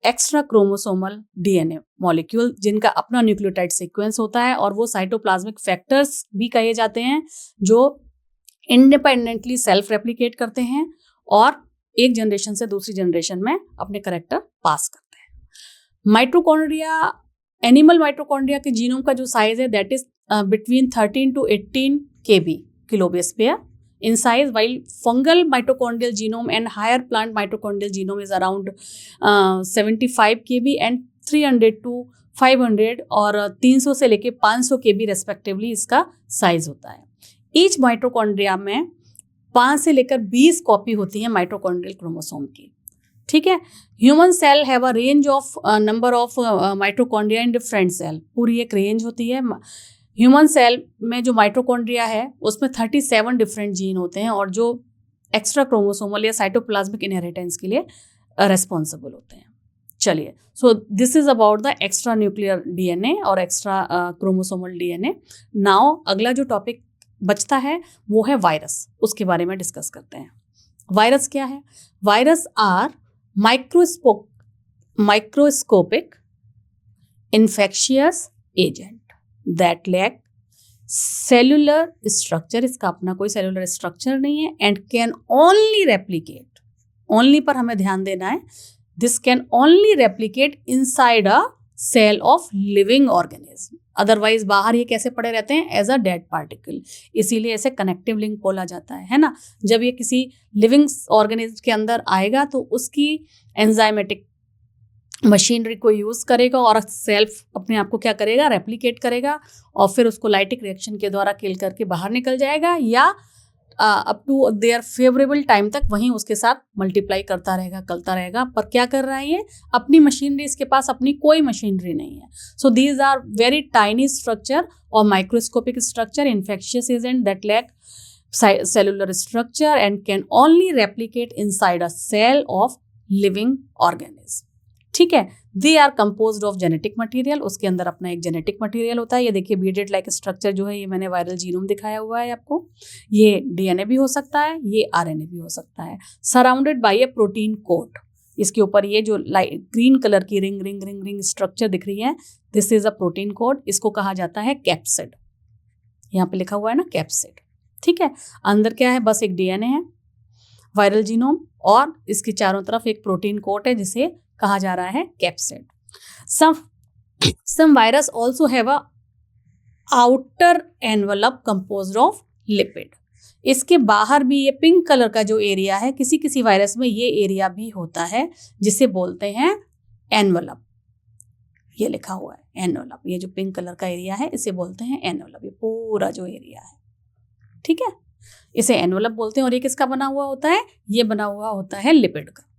एक्स्ट्रा क्रोमोसोमल डीएनए मॉलिक्यूल, जिनका अपना न्यूक्लियोटाइड सीक्वेंस होता है, और वो साइटोप्लाज्मिक फैक्टर्स भी कहे जाते हैं, जो इंडिपेंडेंटली सेल्फ रेप्लिकेट करते हैं और एक जनरेशन से दूसरी जनरेशन में अपने करैक्टर पास करते हैं. माइटोकॉन्ड्रिया, एनिमल माइटोकॉन्ड्रिया के जीनोम का जो साइज है that is between 13 to 18 kb kilobase pair in size, while fungal mitochondrial genome and higher plant mitochondrial genome is around 75 kb and 300 to 500 और 300 से लेके 500 kb रेस्पेक्टिवली इसका साइज होता है. ईच माइटोकॉन्ड्रिया में 5 से लेकर 20 कॉपी होती है माइटोकॉन्ड्रियल क्रोमोसोम की. ठीक है. Human cell have a range of number of mitochondria in different cell. पूरी एक रेंज होती है. ह्यूमन सेल में जो माइटोकॉन्ड्रिया है उसमें 37 डिफरेंट जीन होते हैं, और जो एक्स्ट्रा क्रोमोसोमल या साइटोप्लाज्मिक इनहेरिटेंस के लिए रेस्पॉन्सिबल होते हैं. चलिए, so this is about the extra nuclear DNA और एक्स्ट्रा क्रोमोसोमल डीएनए. नाउ अगला जो टॉपिक बचता है वो है वायरस. उसके बारे में डिस्कस करते हैं. वायरस क्या है? Virus are microscopic infectious agent that lack cellular structure. इसका अपना कोई cellular structure नहीं है, and can only replicate, only पर हमें ध्यान देना है, this can only replicate inside a cell of living organism. Otherwise बाहर ये कैसे पड़े रहते हैं, एज अ डेड पार्टिकल, इसीलिए ऐसे कनेक्टिव लिंक बोला जाता है ना। जब ये किसी लिविंग ऑर्गेनिज्म के अंदर आएगा तो उसकी एंजाइमेटिक मशीनरी को यूज़ करेगा और सेल्फ अपने आप को क्या करेगा, रेप्लिकेट करेगा और फिर उसको लाइटिक रिएक्शन के द्वारा किल करके बाहर निकल जाएगा, या up to their favourable time तक वहीं उसके साथ मल्टीप्लाई करता रहेगा। पर क्या कर रहा है ये, अपनी मशीनरी, इसके पास अपनी कोई मशीनरी नहीं है। So these are very tiny structure और microscopic structure, infectious agent that lack cellular structure and can only replicate inside a cell of living organism। ठीक है, they are composed of genetic material, उसके अंदर अपना एक genetic material होता है। ये देखिए बीडेड लाइक स्ट्रक्चर जो है, ये मैंने वायरल जीनोम दिखाया हुआ है आपको। ये डीएनए भी हो सकता है, ये आरएनए भी हो सकता है, surrounded by a protein coat. इसके ऊपर ये जो लाइट ग्रीन कलर की ring ring ring ring structure दिख रही है, this is a protein coat. इसको कहा जाता है कैप्सिड, यहाँ पे लिखा हुआ है ना कैप्सिड। ठीक है, अंदर क्या है, बस एक डीएनए है, वायरल जीनोम, और इसके चारों तरफ एक प्रोटीन कोट है जिसे कहा जा रहा है capsid. Some virus also have a outer envelope composed of lipid. इसके बाहर भी ये पिंक कलर का जो एरिया है, किसी किसी वायरस में ये एरिया भी होता है जिसे बोलते हैं एनवलप। ये लिखा हुआ है एनवलप, ये जो पिंक कलर का एरिया है इसे बोलते हैं एनवलप, ये पूरा जो एरिया है। ठीक है, इसे एनवलप बोलते हैं। और ये किसका बना हुआ होता है, ये बना हुआ होता है लिपिड का।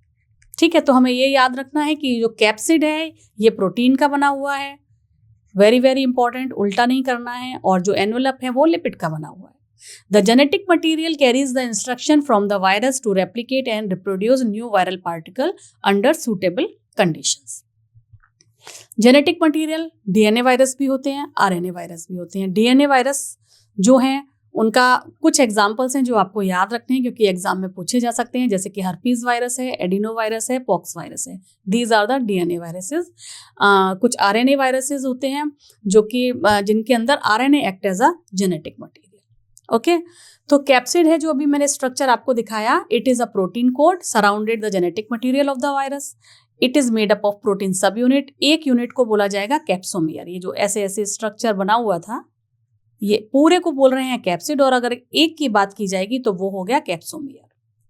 ठीक है, तो हमें ये याद रखना है कि जो कैप्सिड है ये प्रोटीन का बना हुआ है, वेरी वेरी इंपॉर्टेंट, उल्टा नहीं करना है। और जो एनवलप है वो लिपिड का बना हुआ है। The genetic material carries the instruction from the virus to replicate and reproduce new viral particle under suitable conditions. Genetic material DNA virus भी होते हैं, आरएनए वायरस भी होते हैं। डीएनए वायरस जो हैं उनका कुछ एग्जाम्पल्स हैं जो आपको याद रखने हैं क्योंकि एग्जाम में पूछे जा सकते हैं, जैसे कि हर्पीज वायरस है, एडिनो वायरस है, पॉक्स वायरस है। These are the DNA viruses. कुछ आरएनए वायरसेस होते हैं जो कि जिनके अंदर RNA act as a genetic material. Okay, तो कैप्सिड है जो अभी मैंने स्ट्रक्चर आपको दिखाया, it is a protein coat surrounded the genetic material of the virus. It is made up of protein subunit. एक यूनिट को बोला जाएगा कैप्सोमियर। ये जो ऐसे ऐसे स्ट्रक्चर बना हुआ था ये पूरे को बोल रहे हैं कैप्सिड, और अगर एक की बात की जाएगी तो वो हो गया कैप्सोमियर।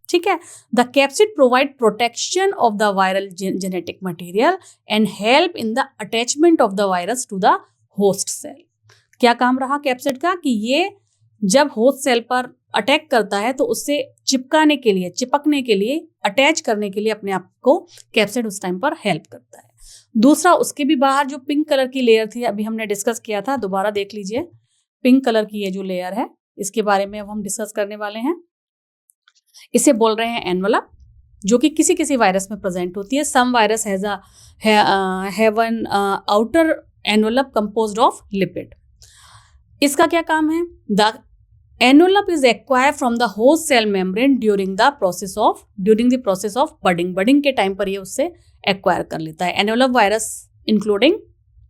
ठीक है, the capsid provide protection of the viral genetic material and help in the attachment of the virus to the host cell. क्या काम रहा कैप्सिड का कि ये जब होस्ट सेल पर अटैक करता है तो उससे चिपकने के लिए अटैच करने के लिए अपने आप को कैप्सिड उस टाइम पर हेल्प करता है। दूसरा, उसके भी बाहर जो पिंक कलर की लेयर थी अभी हमने डिस्कस किया था, दोबारा देख लीजिए। पिंक कलर की ये जो लेयर है इसके बारे में अब हम डिस्कस करने वाले हैं। इसे बोल रहे हैं एनवलप, जो कि किसी किसी वायरस में प्रेजेंट होती है। Some virus have an outer envelope composed of lipid. इसका क्या काम है, the envelope is acquired from the host cell membrane during the process of budding के टाइम पर ये उससे एक्वायर कर लेता है। Envelope virus including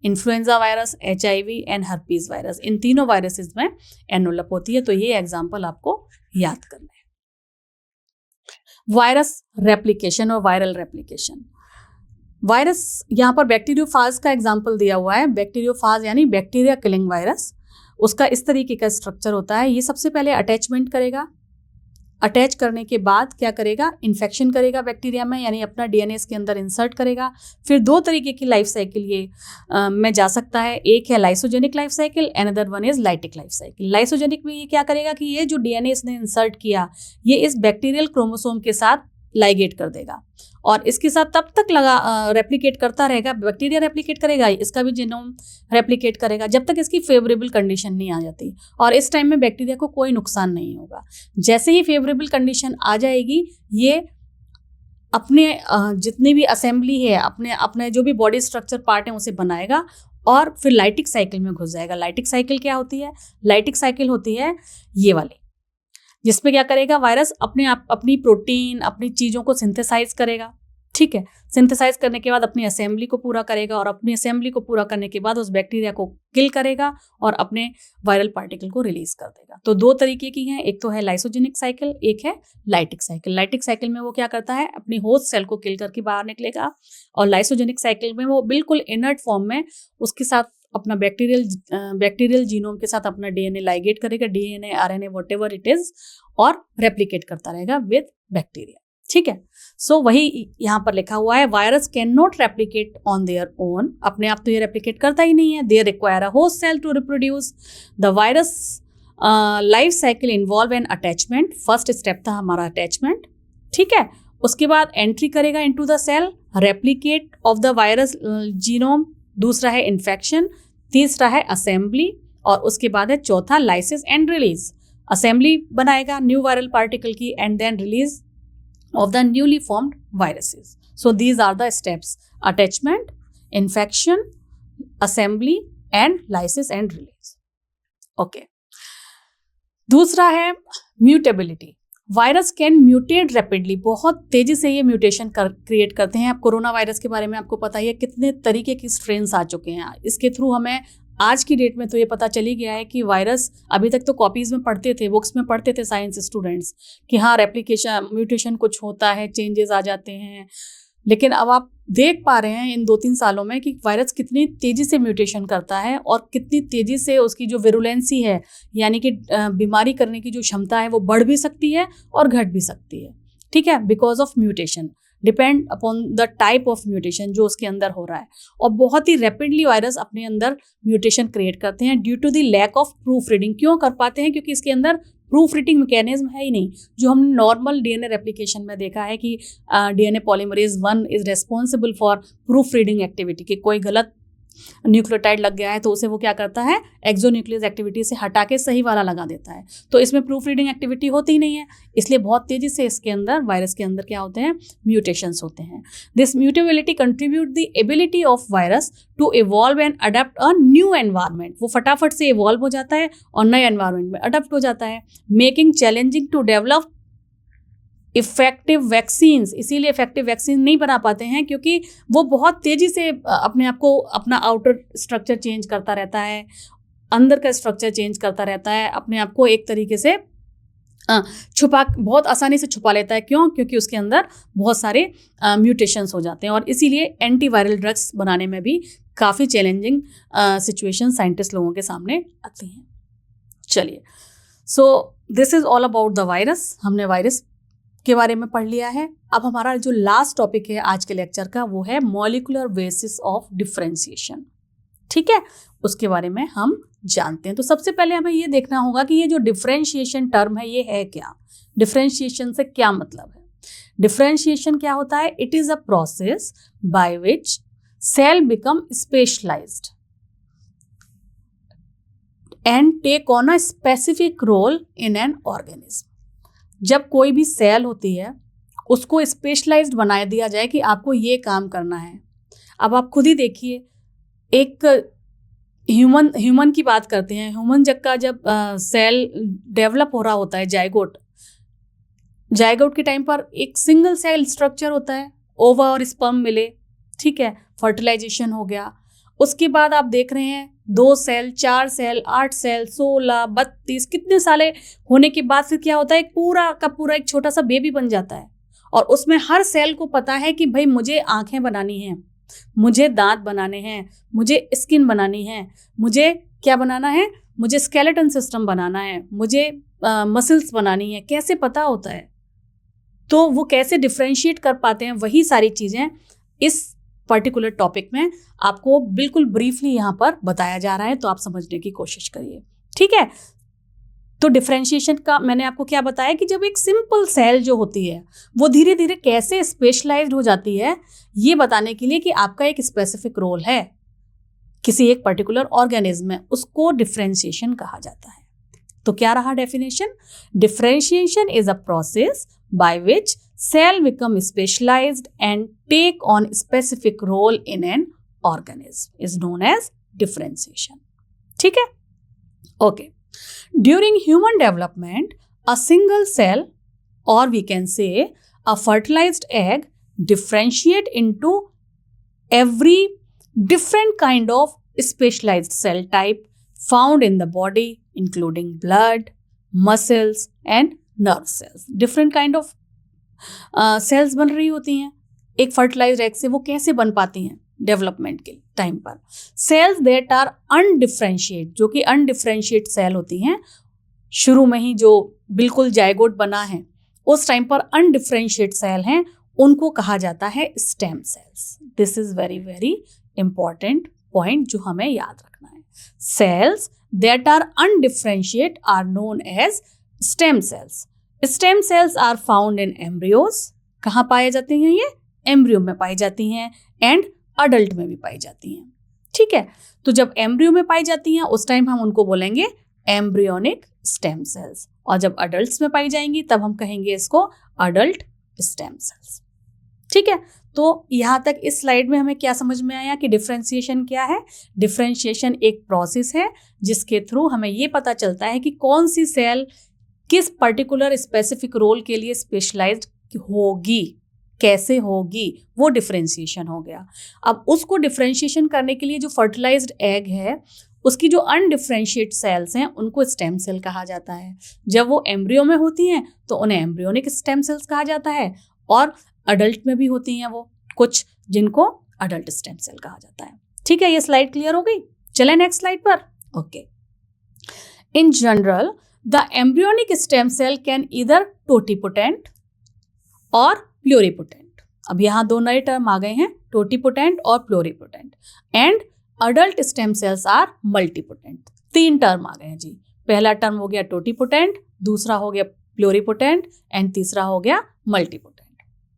influenza virus, HIV and herpes virus, इन तीनों वायरसेस में एनवलप होती है। तो ये एग्जाम्पल आपको याद करना है। वायरस रेप्लिकेशन और वायरल रेप्लिकेशन। वायरस यहाँ पर बैक्टीरियोफाज का एग्जाम्पल दिया हुआ है। बैक्टीरियोफाज यानी बैक्टीरिया किलिंग वायरस। उसका इस तरीके का स्ट्रक्चर होता है। ये सबसे पहले अटैचमेंट करेगा, अटैच करने के बाद क्या करेगा, इन्फेक्शन करेगा बैक्टीरिया में, यानी अपना डीएनए इसके अंदर इंसर्ट करेगा। फिर दो तरीके की लाइफ साइकिल ये में जा सकता है। एक है lysogenic life cycle, another one is lytic life cycle. Lysogenic में ये क्या करेगा कि ये जो डीएनए इसने इंसर्ट किया ये इस बैक्टीरियल क्रोमोसोम के साथ लाइगेट कर देगा और इसके साथ तब तक रेप्लिकेट करता रहेगा। बैक्टीरिया रेप्लिकेट करेगा, इसका भी जीनोम रेप्लिकेट करेगा जब तक इसकी फेवरेबल कंडीशन नहीं आ जाती, और इस टाइम में बैक्टीरिया को कोई नुकसान नहीं होगा। जैसे ही फेवरेबल कंडीशन आ जाएगी ये अपने जितनी भी असेंबली है, अपने जो भी बॉडी स्ट्रक्चर पार्ट है उसे बनाएगा और फिर लाइटिक साइकिल में घुस जाएगा। लाइटिक साइकिल क्या होती है, लाइटिक साइकिल होती है ये वाली, जिसमें क्या करेगा वायरस अपने आप अपनी प्रोटीन अपनी चीज़ों को सिंथेसाइज करेगा। ठीक है। सिंथेसाइज करने के बाद अपनी असेंबली को पूरा करेगा और अपनी असेंबली को पूरा करने के बाद उस बैक्टीरिया को किल करेगा और अपने वायरल पार्टिकल को रिलीज कर देगा। तो दो तरीके की हैं, एक तो है लाइसोजेनिक साइकिल, एक है लाइटिक साइकिल। लाइटिक साइकिल में वो क्या करता है, अपनी होस्ट सेल को किल करके बाहर निकलेगा, और लाइसोजेनिक साइकिल में वो बिल्कुल इनर्ट फॉर्म में उसके साथ अपना बैक्टीरियल जीनोम के साथ अपना डीएनए लाइगेट करेगा, DNA RNA whatever it is, और रेप्लिकेट करता रहेगा विद बैक्टीरिया। ठीक है। सो वही यहाँ पर लिखा हुआ है, virus can not replicate on their own, अपने आप तो ये रेप्लिकेट करता ही नहीं है, they require a host cell to reproduce. The virus life cycle involve an attachment, first step था हमारा अटैचमेंट, ठीक है। उसके बाद एंट्री करेगा into the cell, replicate of the virus genome, दूसरा है इन्फेक्शन, तीसरा है असेंबली, और उसके बाद है चौथा लाइसिस एंड रिलीज। असेंबली बनाएगा न्यू वायरल पार्टिकल की, and then release of the newly formed viruses. So these are the steps: attachment, infection, assembly and lysis and release. Okay. दूसरा है mutability. Virus can mutate rapidly, बहुत तेजी से ये mutation create करते हैं। अब कोरोना वायरस के बारे में आपको पता ही है, कितने तरीके की स्ट्रेन्स आ चुके हैं। इसके थ्रू हमें आज की डेट में तो ये पता चली गया है कि वायरस, अभी तक तो कॉपीज में पढ़ते थे, बुक्स में पढ़ते थे साइंस स्टूडेंट्स कि हाँ रेप्लिकेशन म्यूटेशन कुछ होता है, चेंजेस आ जाते हैं, लेकिन अब आप देख पा रहे हैं इन 2-3 सालों में कि वायरस कितनी तेज़ी से म्यूटेशन करता है और कितनी तेज़ी से उसकी जो विरुलेंसी है, यानी कि बीमारी करने की जो क्षमता है, वो बढ़ भी सकती है और घट भी सकती है। ठीक है, because of mutation, depend upon the type of mutation जो उसके अंदर हो रहा है। और बहुत ही रैपिडली वायरस अपने अंदर म्यूटेशन क्रिएट करते हैं due to the lack of proofreading. क्यों कर पाते हैं? क्योंकि इसके अंदर प्रूफ रीडिंग मैकेनिज्म है ही नहीं, जो हमने नॉर्मल डीएनए रेप्लिकेशन में देखा है कि DNA polymerase 1 is responsible for proof reading activity, कि कोई गलत न्यूक्लियोटाइड लग गया है तो उसे वो क्या करता है, एक्सोन्यूक्लियस एक्टिविटी से हटा के सही वाला लगा देता है। तो इसमें प्रूफ रीडिंग एक्टिविटी होती ही नहीं है, इसलिए बहुत तेजी से इसके अंदर, वायरस के अंदर क्या होते हैं, म्यूटेशंस होते हैं। This mutability contribute the ability of virus to evolve and adapt a new environment. वो फटाफट से इवॉल्व हो जाता है और नए एनवायरनमेंट में अडेप्ट हो जाता है, making challenging to develop effective vaccines. इसीलिए इफेक्टिव वैक्सीन नहीं बना पाते हैं, क्योंकि वो बहुत तेज़ी से अपने आप को, अपना आउटर स्ट्रक्चर चेंज करता रहता है, अंदर का स्ट्रक्चर चेंज करता रहता है, अपने आप को एक तरीके से बहुत आसानी से छुपा लेता है। क्यों? क्योंकि उसके अंदर बहुत सारे म्यूटेशंस हो जाते हैं, और इसीलिए एंटीवायरल ड्रग्स बनाने में भी काफ़ी चैलेंजिंग सिचुएशन साइंटिस्ट लोगों के सामने आती हैं। चलिए, so this is all about the virus. हमने वायरस के बारे में पढ़ लिया है। अब हमारा जो लास्ट टॉपिक है आज के लेक्चर का, वो है मॉलिक्यूलर बेसिस ऑफ डिफरेंशिएशन। ठीक है, उसके बारे में हम जानते हैं। तो सबसे पहले हमें ये देखना होगा कि ये जो डिफरेंशिएशन टर्म है, ये है क्या, डिफरेंशिएशन से क्या मतलब है। डिफरेंशिएशन क्या होता है? It is a process by which cell become specialised and take on a specific role in an organism. जब कोई भी सेल होती है, उसको स्पेशलाइज्ड बना दिया जाए कि आपको ये काम करना है। अब आप खुद ही देखिए, एक ह्यूमन की बात करते हैं। ह्यूमन जब सेल डेवलप हो रहा होता है, जाइगोट के टाइम पर एक सिंगल सेल स्ट्रक्चर होता है, ओवा और स्पर्म मिले, ठीक है, फर्टिलाइजेशन हो गया। उसके बाद आप देख रहे हैं 2 सेल, 4 सेल, 8 सेल, 16, 32, कितने साले होने के बाद फिर क्या होता है, एक पूरा का पूरा एक छोटा सा बेबी बन जाता है। और उसमें हर सेल को पता है कि भाई मुझे आंखें बनानी हैं, मुझे दांत बनाने हैं, मुझे स्किन बनानी है, मुझे क्या बनाना है, मुझे स्केलेटन सिस्टम बनाना है, मुझे मसल्स बनानी है। कैसे पता होता है? तो वो कैसे डिफ्रेंशिएट कर पाते हैं, वही सारी चीज़ें इस पर्टिकुलर टॉपिक में आपको बिल्कुल ब्रीफली यहाँ पर बताया जा रहा है, तो आप समझने की कोशिश करिए। ठीक है, तो डिफरेंशिएशन का मैंने आपको क्या बताया कि जब एक सिंपल सेल जो होती है वो धीरे धीरे कैसे स्पेशलाइज्ड हो जाती है, ये बताने के लिए कि आपका एक स्पेसिफिक रोल है किसी एक पर्टिकुलर ऑर्गेनिज्म में, उसको डिफरेंशिएशन कहा जाता है। तो क्या रहा definition? Differentiation is a process by which cell become specialized and take on specific role in an organism is known as differentiation. ठीक है? Okay. During human development, a single cell, or we can say a fertilized egg, differentiate into every different kind of specialized cell type found in the body, including blood, muscles and nerve cells. Different kind of cells बन रही होती हैं एक fertilised egg से। वो कैसे बन पाती हैं डेवलपमेंट के टाइम पर? सेल्स दैट आर अनडिफरेंशिएट, जो कि अनडिफरेंशिएट सेल होती हैं, शुरू में ही जो बिल्कुल जायगोट बना है उस टाइम पर अनडिफरेंशिएट सेल हैं, उनको कहा जाता है stem cells. This is very very important point जो हमें याद रखना है। Cells that are undifferentiate are known as stem cells. Stem cells are found in embryos. कहाँ पाए जाते हैं ये? एम्ब्रियो में पाई जाती हैं एंड अडल्ट में भी पाई जाती हैं। ठीक है, तो जब एम्ब्रियो में पाई जाती हैं उस टाइम हम उनको बोलेंगे एम्ब्रियोनिक स्टेम सेल्स, और जब अडल्ट्स में पाई जाएंगी तब हम कहेंगे इसको अडल्ट स्टेम सेल्स। ठीक है, तो यहाँ तक इस स्लाइड में हमें क्या समझ में आया कि डिफरेंशिएशन क्या है? डिफरेंशिएशन एक प्रोसेस है जिसके थ्रू हमें ये पता चलता है कि कौन सी सेल किस पर्टिकुलर स्पेसिफिक रोल के लिए स्पेशलाइज्ड होगी, कैसे होगी, वो डिफरेंशिएशन हो गया। अब उसको डिफरेंशिएशन करने के लिए जो फर्टिलाइज्ड एग है उसकी जो अनडिफरेंशिएट सेल्स हैं उनको स्टेम सेल कहा जाता है। जब वो एम्ब्रियो में होती हैं तो उन्हें एम्ब्रियोनिक स्टेम सेल्स कहा जाता है, और अडल्ट में भी होती हैं वो कुछ, जिनको अडल्ट स्टेम सेल कहा जाता है। ठीक है, ये स्लाइड क्लियर हो गई? चलें नेक्स्ट स्लाइड पर। Okay, in general the embryonic stem cell can either totipotent और प्लूरिपोटेंट। अब यहाँ दो नए टर्म आ गए हैं, टोटिपोटेंट और pluripotent. And adult stem cells are multipotent. तीन टर्म आ गए हैं जी। पहला टर्म हो गया टोटिपोटेंट, दूसरा हो गया प्लूरिपोटेंट एंड तीसरा हो गया मल्टीपोटेंट।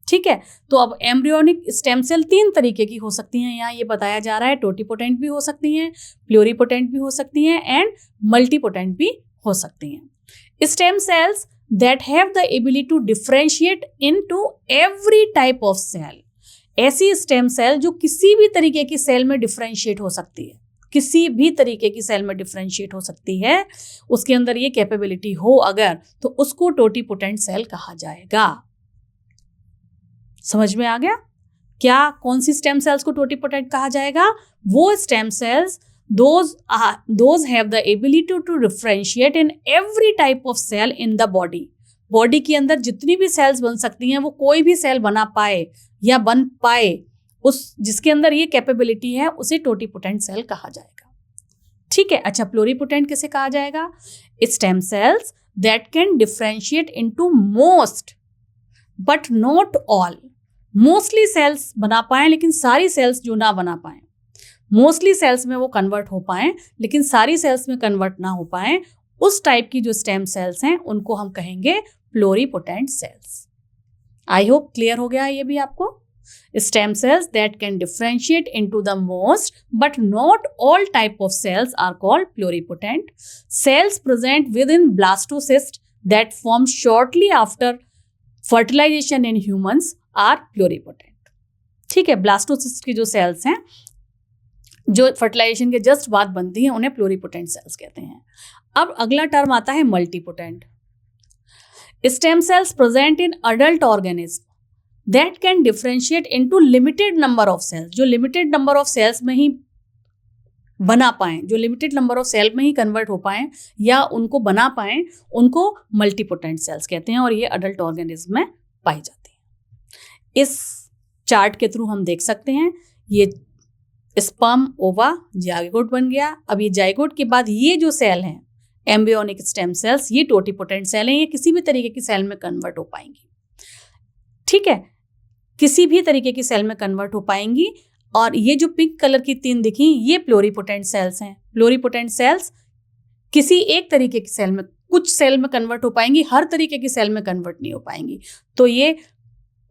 ठीक है, तो अब एम्ब्रियोनिक स्टेम सेल तीन तरीके की हो सकती हैं, यहाँ ये बताया जा रहा है। टोटिपोटेंट भी हो सकती हैं, प्लूरिपोटेंट भी हो सकती हैं एंड मल्टीपोटेंट भी हो सकती हैं। Stem cells that have the ability to differentiate into every type of cell। ऐसी स्टेम सेल जो किसी भी तरीके की सेल में डिफरेंशिएट हो सकती है, किसी भी तरीके की सेल में डिफरेंशिएट हो सकती है, उसके अंदर ये कैपेबिलिटी हो अगर, तो उसको टोटिपोटेंट सेल कहा जाएगा। समझ में आ गया क्या? कौन सी स्टेम सेल्स को टोटिपोटेंट कहा जाएगा? वो stem cells those have the ability to differentiate in every type of cell in the body। Body के अंदर जितनी भी सेल्स बन सकती हैं, वो कोई भी सेल बना पाए या बन पाए, उस जिसके अंदर ये कैपेबिलिटी है उसे टोटिपोटेंट सेल कहा जाएगा। ठीक है, अच्छा प्लूरिपोटेंट किसे कहा जाएगा? Stem cells that can differentiate into most but not all. Mostly cells बना पाए लेकिन सारी सेल्स जो ना बना पाए, मोस्टली सेल्स में वो कन्वर्ट हो पाएं लेकिन सारी सेल्स में कन्वर्ट ना हो पाएं, उस टाइप की जो स्टेम सेल्स हैं उनको हम कहेंगे pluripotent cells. I hope clear हो गया ये भी आपको। Stem cells that can differentiate into the most but not all type of cells are called pluripotent. Cells present within blastocyst that form shortly after fertilisation in humans are pluripotent. ठीक है, blastocyst की जो sales हैं जो fertilisation के just बाद बनती हैं उन्हें प्लूरिपोटेंट सेल्स कहते हैं। अब अगला टर्म आता है multipotent. Stem cells present in adult organism that can differentiate into limited number of cells. जो लिमिटेड नंबर ऑफ सेल्स में ही बना पाएं, जो लिमिटेड नंबर ऑफ सेल में ही कन्वर्ट हो पाएं या उनको बना पाएं, उनको मल्टीपोटेंट सेल्स कहते हैं, और ये अडल्ट ऑर्गेनिज्म में पाई जाती हैं। इस चार्ट के थ्रू हम देख सकते हैं ये स्पर्म ओवा जाइगोट बन गया। अब ये जाइगोट के बाद ये जो सेल हैं एम्ब्रियोनिक स्टेम सेल्स, ये टोटिपोटेंट सेल हैं, ये किसी भी तरीके की सेल में कन्वर्ट हो पाएंगी। ठीक है, किसी भी तरीके की सेल में कन्वर्ट हो पाएंगी। और ये जो पिंक कलर की तीन दिखी ये प्लूरिपोटेंट सेल्स हैं। प्लूरिपोटेंट सेल्स किसी एक तरीके की सेल में, कुछ सेल में कन्वर्ट हो पाएंगी, हर तरीके की सेल में कन्वर्ट नहीं हो पाएंगी। तो ये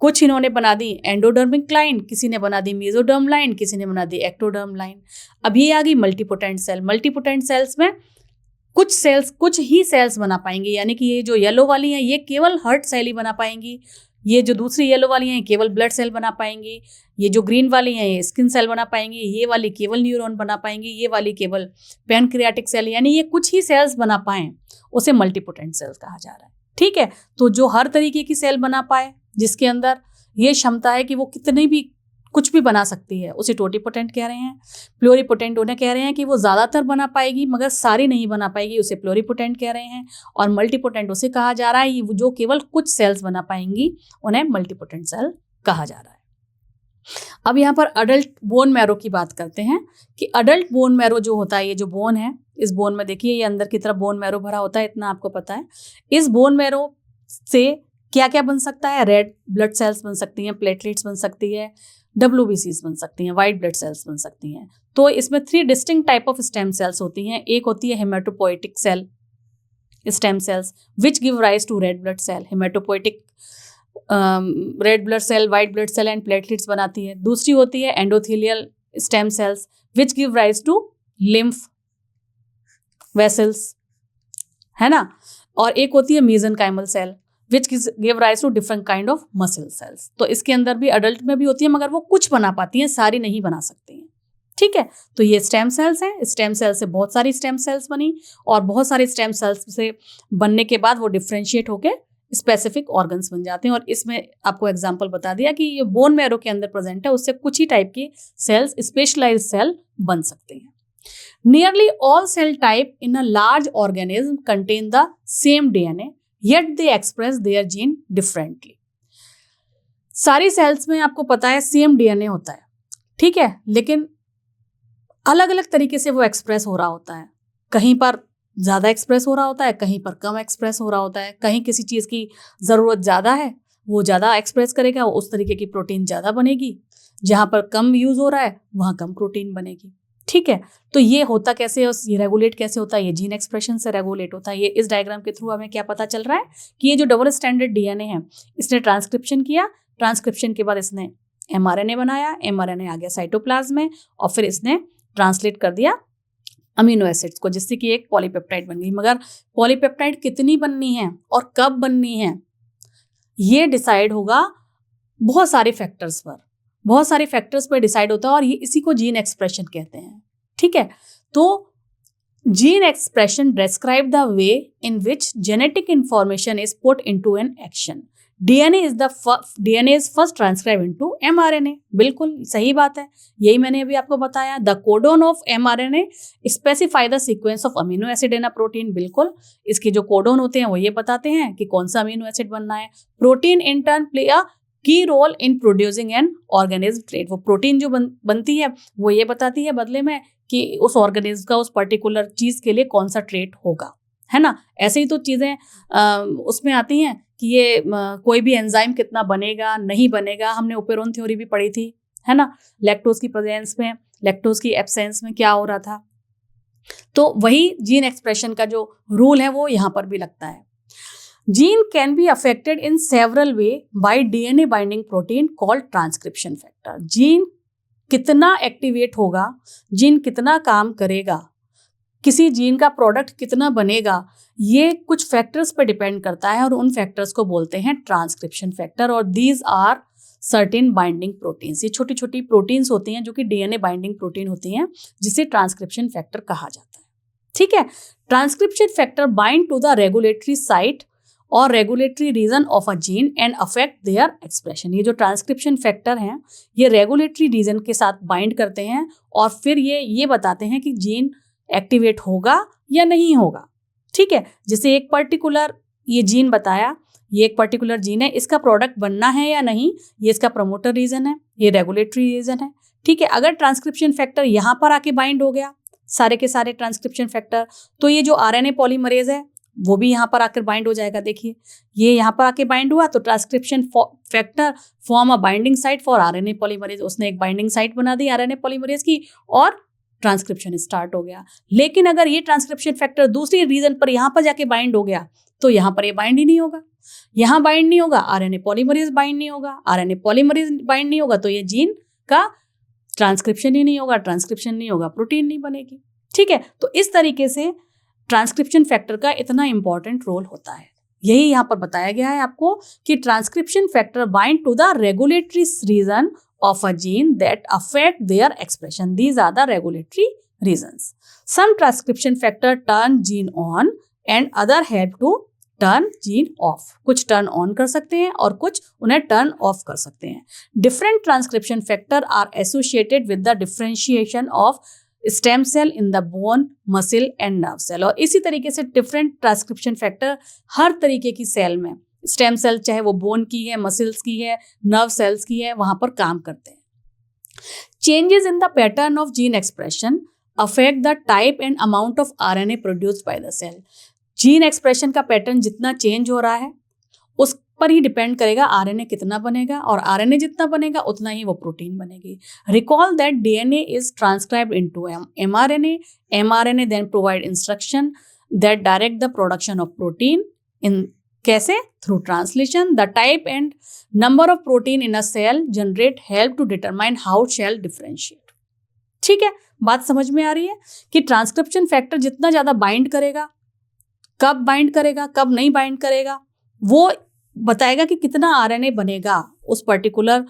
कुछ इन्होंने बना दी एंडोडर्मिक लाइन, किसी ने बना दी मेसोडर्म लाइन, किसी ने बना दी एक्टोडर्म लाइन। अब ये आ गई मल्टीपोटेंट सेल। मल्टीपोटेंट सेल्स में कुछ ही सेल्स बना पाएंगी, यानी कि ये जो येलो वाली हैं ये केवल हार्ट सेल ही बना पाएंगी, ये जो दूसरी येलो वाली हैं केवल ब्लड सेल बना पाएंगी, ये जो ग्रीन वाली हैं ये स्किन सेल बना पाएंगी, ये वाली केवल न्यूरॉन बना पाएंगी, ये वाली केवल पैनक्रियाटिक सेल, यानी ये कुछ ही सेल्स बना पाएं उसे मल्टीपोटेंट सेल्स कहा जा रहा है। ठीक है, तो जो हर तरीके की सेल बना पाए, जिसके अंदर ये क्षमता है कि वो कितनी भी कुछ भी बना सकती है, उसे टोटिपोटेंट कह रहे हैं। प्लोरीपोटेंट उन्हें कह रहे हैं कि वो ज़्यादातर बना पाएगी मगर सारी नहीं बना पाएगी, उसे प्लोरीपोटेंट कह रहे हैं। और मल्टीपोटेंट उसे कहा जा रहा है जो केवल कुछ सेल्स बना पाएंगी, उन्हें मल्टीपोटेंट सेल कहा जा रहा है। अब यहाँ पर अडल्ट बोन मैरो की बात करते हैं कि अडल्ट बोन मैरो जो होता है, ये जो बोन है, इस बोन में देखिए ये अंदर की तरफ बोन मैरो भरा होता है, इतना आपको पता है। इस बोन मैरो से क्या क्या बन सकता है? रेड ब्लड सेल्स बन सकती हैं, प्लेटलेट्स बन सकती है, WBCs बन सकती हैं, वाइट ब्लड सेल्स बन सकती हैं। तो इसमें 3 distinct type of stem cells होती हैं। एक होती है haematopoietic cell stem cells which give rise to red blood cell. Haematopoietic red blood cell, white blood cell and platelets बनाती है। दूसरी होती है endothelial stem cells which give rise to lymph vessels, है ना। और एक होती है mesenchymal cell which give rise to different kind of muscle cells. तो इसके अंदर भी अडल्ट में भी होती है मगर वो कुछ बना पाती हैं, सारी नहीं बना सकती हैं, ठीक है। तो ये स्टेम सेल्स हैं। स्टेम सेल से बहुत सारी स्टेम सेल्स बनी और बहुत सारे स्टेम सेल्स से बनने के बाद वो डिफ्रेंशिएट होके स्पेसिफिक ऑर्गन्स बन जाते हैं। और इसमें आपको एग्जांपल बता दिया कि ये बोन मैरो के अंदर प्रेजेंट है, उससे कुछ ही टाइप की सेल्स स्पेशलाइज्ड सेल बन सकते हैं। Nearly all cell type in a large organism contain the same DNA, yet they express their gene differently. सारी सेल्स में आपको पता है सेम DNA होता है, ठीक है, लेकिन अलग अलग तरीके से वो एक्सप्रेस हो रहा होता है। कहीं पर ज़्यादा एक्सप्रेस हो रहा होता है, कहीं पर कम एक्सप्रेस हो रहा होता है। कहीं किसी चीज़ की ज़रूरत ज़्यादा है, वो ज़्यादा एक्सप्रेस करेगा, उस तरीके की प्रोटीन ज़्यादा बनेगी। जहाँ पर कम यूज़ हो रहा है वहाँ कम प्रोटीन बनेगी, ठीक है। तो ये होता कैसे है, ये रेगुलेट कैसे होता है? ये जीन एक्सप्रेशन से रेगुलेट होता है। ये इस डायग्राम के थ्रू हमें क्या पता चल रहा है कि ये जो डबल स्टैंडर्ड DNA है, इसने ट्रांसक्रिप्शन किया, ट्रांसक्रिप्शन के बाद इसने mRNA बनाया, mRNA आ गया साइटोप्लाज्म में और फिर इसने ट्रांसलेट कर दिया अमीनो एसिड्स को, जिससे कि एक पॉलीपेप्टाइड बन गई। मगर पॉलीपेप्टाइड कितनी बननी है और कब बननी है, ये डिसाइड होगा बहुत सारे फैक्टर्स पर डिसाइड होता है और ये इसी को जीन एक्सप्रेशन कहते हैं, ठीक है। तो gene expression describe the way in which genetic information is put into an action. DNA is first transcribed into mRNA। बिल्कुल सही बात है, यही मैंने अभी आपको बताया। The codon of mRNA specify the sequence of amino acid in a protein. बिल्कुल, इसके जो कोडोन होते हैं वो ये बताते हैं कि कौन सा अमीनो एसिड बनना है। Protein in turn play a key role in producing an organism trait. वो प्रोटीन जो बनती है वो ये बताती है बदले में कि उस ऑर्गेनिज्म का उस पर्टिकुलर चीज़ के लिए कौन सा ट्रेट होगा, है ना। ऐसे ही तो चीज़ें उसमें आती हैं कि ये कोई भी एंजाइम कितना बनेगा नहीं बनेगा। हमने ओपेरोन थ्योरी भी पढ़ी थी, है ना। लैक्टोज की प्रेजेंस में, लैक्टोज की एब्सेंस में क्या हो रहा था। तो वही जीन एक्सप्रेशन का जो रूल है वो यहाँ पर भी लगता है। Gene can be affected in several way by DNA binding protein called transcription factor. Gene कितना एक्टिवेट होगा, जीन कितना काम करेगा, किसी जीन का प्रोडक्ट कितना बनेगा, ये कुछ फैक्टर्स पर डिपेंड करता है और उन फैक्टर्स को बोलते हैं ट्रांसक्रिप्शन फैक्टर। और these are certain binding proteins. ये छोटी छोटी प्रोटीन्स होती हैं जो कि DNA बाइंडिंग प्रोटीन होती हैं, जिसे ट्रांसक्रिप्शन फैक्टर कहा जाता है, ठीक है। Transcription factor bind to the regulatory site और regulatory region of a gene and affect their expression. ये जो ट्रांसक्रिप्शन फैक्टर हैं ये रेगुलेटरी रीजन के साथ बाइंड करते हैं और फिर ये बताते हैं कि जीन एक्टिवेट होगा या नहीं होगा, ठीक है। जैसे एक पर्टिकुलर ये जीन बताया, ये एक पर्टिकुलर जीन है, इसका प्रोडक्ट बनना है या नहीं, ये इसका प्रमोटर रीजन है, ये रेगुलेटरी रीजन है, ठीक है। अगर ट्रांसक्रिप्शन फैक्टर यहाँ पर आके बाइंड हो गया, सारे के सारे ट्रांसक्रिप्शन फैक्टर, तो ये जो RNA पॉलीमरेज है वो भी यहाँ पर आकर बाइंड हो जाएगा। देखिए ये यहाँ पर आके बाइंड हुआ तो transcription factor form a binding site for RNA polymerase. उसने एक बाइंडिंग साइट बना दी RNA पॉलीमरेज की और ट्रांसक्रिप्शन स्टार्ट हो गया। लेकिन अगर ये ट्रांसक्रिप्शन फैक्टर दूसरी रीजन पर यहाँ पर जाके बाइंड हो गया तो यहाँ पर ये बाइंड ही नहीं होगा, यहाँ बाइंड नहीं होगा, RNA पॉलीमरेज बाइंड नहीं होगा, RNA पॉलीमरेज बाइंड नहीं होगा तो ये जीन का ट्रांसक्रिप्शन ही नहीं होगा, ट्रांसक्रिप्शन नहीं होगा, प्रोटीन नहीं बनेगी, ठीक है। तो इस तरीके से ट्रांसक्रिप्शन फैक्टर का इतना इंपॉर्टेंट रोल होता है। यही यहाँ पर बताया गया है आपको कि transcription factor bind to the regulatory region of a gene that affect their expression. These are the regulatory reasons. Some transcription factor turn gene on and other help to turn gene of, कुछ turn on कर सकते हैं और कुछ उन्हें turn off कर सकते हैं। Different transcription factor are associated with the differentiation of stem cell in the bone, muscle and nerve cell. और इसी तरीके से डिफरेंट ट्रांसक्रिप्शन फैक्टर हर तरीके की सेल में, स्टेम सेल चाहे वो बोन की है, मसिल्स की है, नर्व सेल्स की है, वहां पर काम करते हैं। Changes in the pattern of gene expression affect the type and amount of RNA produced by the cell. Gene expression का पैटर्न जितना चेंज हो रहा है उस पर ही डिपेंड करेगा आरएनए कितना बनेगा, और आरएनए जितना बनेगा उतना ही वो प्रोटीन बनेगी। Recall that DNA is transcribed into mRNA, mRNA then provide instruction that direct the production of protein in, कैसे? Through translation. The type and number of protein in a cell generate help to determine how cell differentiate. ठीक है, बात समझ में आ रही है कि transcription factor जितना ज्यादा बाइंड करेगा, कब बाइंड करेगा कब नहीं बाइंड करेगा, वो बताएगा कि कितना आरएनए बनेगा उस पर्टिकुलर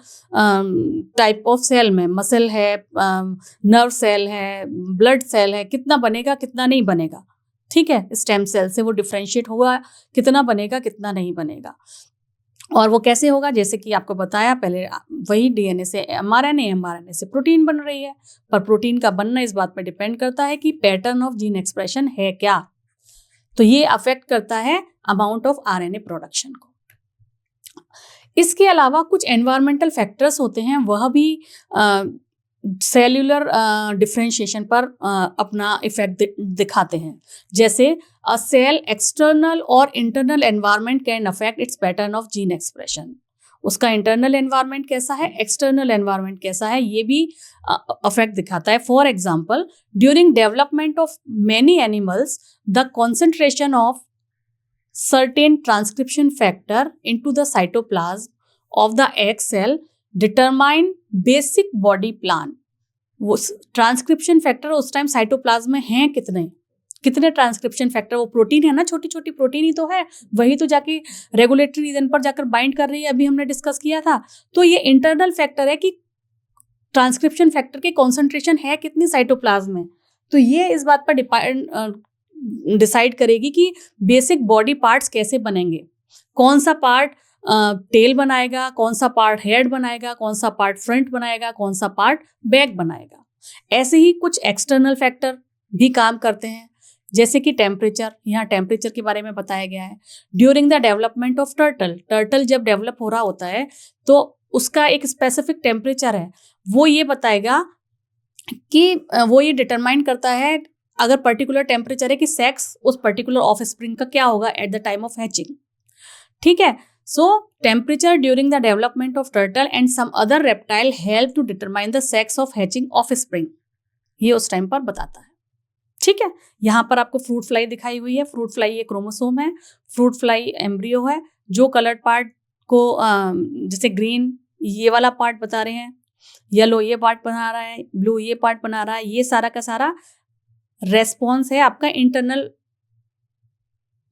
टाइप ऑफ सेल में। मसल है, नर्व सेल है, ब्लड सेल है, कितना बनेगा कितना नहीं बनेगा। ठीक है, स्टेम सेल से वो डिफरेंशिएट होगा, कितना बनेगा कितना नहीं बनेगा। और वो कैसे होगा? जैसे कि आपको बताया पहले, वही डीएनए से एमआरएनए, एमआरएनए से प्रोटीन बन रही है, पर प्रोटीन का बनना इस बात पर डिपेंड करता है कि पैटर्न ऑफ जीन एक्सप्रेशन है क्या। तो ये अफेक्ट करता है अमाउंट ऑफ आरएनए प्रोडक्शन को। इसके अलावा कुछ एनवायरमेंटल फैक्टर्स होते हैं, वह भी सेल्यूलर डिफरेंशिएशन पर अपना इफेक्ट दिखाते हैं। जैसे अ सेल एक्सटर्नल और internal environment can affect it's pattern of gene expression. उसका इंटरनल एनवायरनमेंट कैसा है, एक्सटर्नल एनवायरनमेंट कैसा है, ये भी अफेक्ट दिखाता है। For example, during development of many animals the concentration of certain transcription factor into the cytoplasm of the egg cell determine basic body plan। वो ट्रांसक्रिप्शन फैक्टर उस टाइम साइटोप्लाज्म में हैं कितने ट्रांसक्रिप्शन फैक्टर, वो protein है ना, छोटी छोटी प्रोटीन ही तो है, वही तो जाके रेगुलेटरी रीजन पर जाकर बाइंड कर रही है, अभी हमने डिस्कस किया था। तो ये इंटरनल फैक्टर है कि ट्रांसक्रिप्शन फैक्टर की कॉन्सेंट्रेशन है कितनी साइटोप्लाज्म में। तो ये इस बात पर डिसाइड करेगी कि बेसिक बॉडी पार्ट्स कैसे बनेंगे, कौन सा पार्ट टेल बनाएगा, कौन सा पार्ट हेड बनाएगा, कौन सा पार्ट फ्रंट बनाएगा, कौन सा पार्ट बैक बनाएगा। ऐसे ही कुछ एक्सटर्नल फैक्टर भी काम करते हैं, जैसे कि टेम्परेचर। यहाँ टेम्परेचर के बारे में बताया गया है। During the development of turtle जब डेवलप हो रहा होता है तो उसका एक स्पेसिफिक टेम्परेचर है, वो ये बताएगा कि वो ये डिटरमाइन करता है अगर पर्टिकुलर टेम्परेचर है कि सेक्स उस पर्टिकुलर ऑफ स्प्रिंग का क्या होगा at the time of hatching. ठीक है, so temperature during the development of turtle and some other reptile help to determine the sex of hatching offspring, ये उस टाइम पर बताता है। ठीक है, यहाँ पर आपको फ्रूट फ्लाई दिखाई हुई है। फ्रूट फ्लाई ये क्रोमोसोम है, फ्रूट फ्लाई एम्ब्रियो है। जो कलर्ड पार्ट को जैसे ग्रीन ये वाला पार्ट बता रहे हैं, येलो ये पार्ट बना रहा है, ब्लू ये पार्ट बना रहा है, ये सारा का सारा रेस्पॉन्स है आपका इंटरनल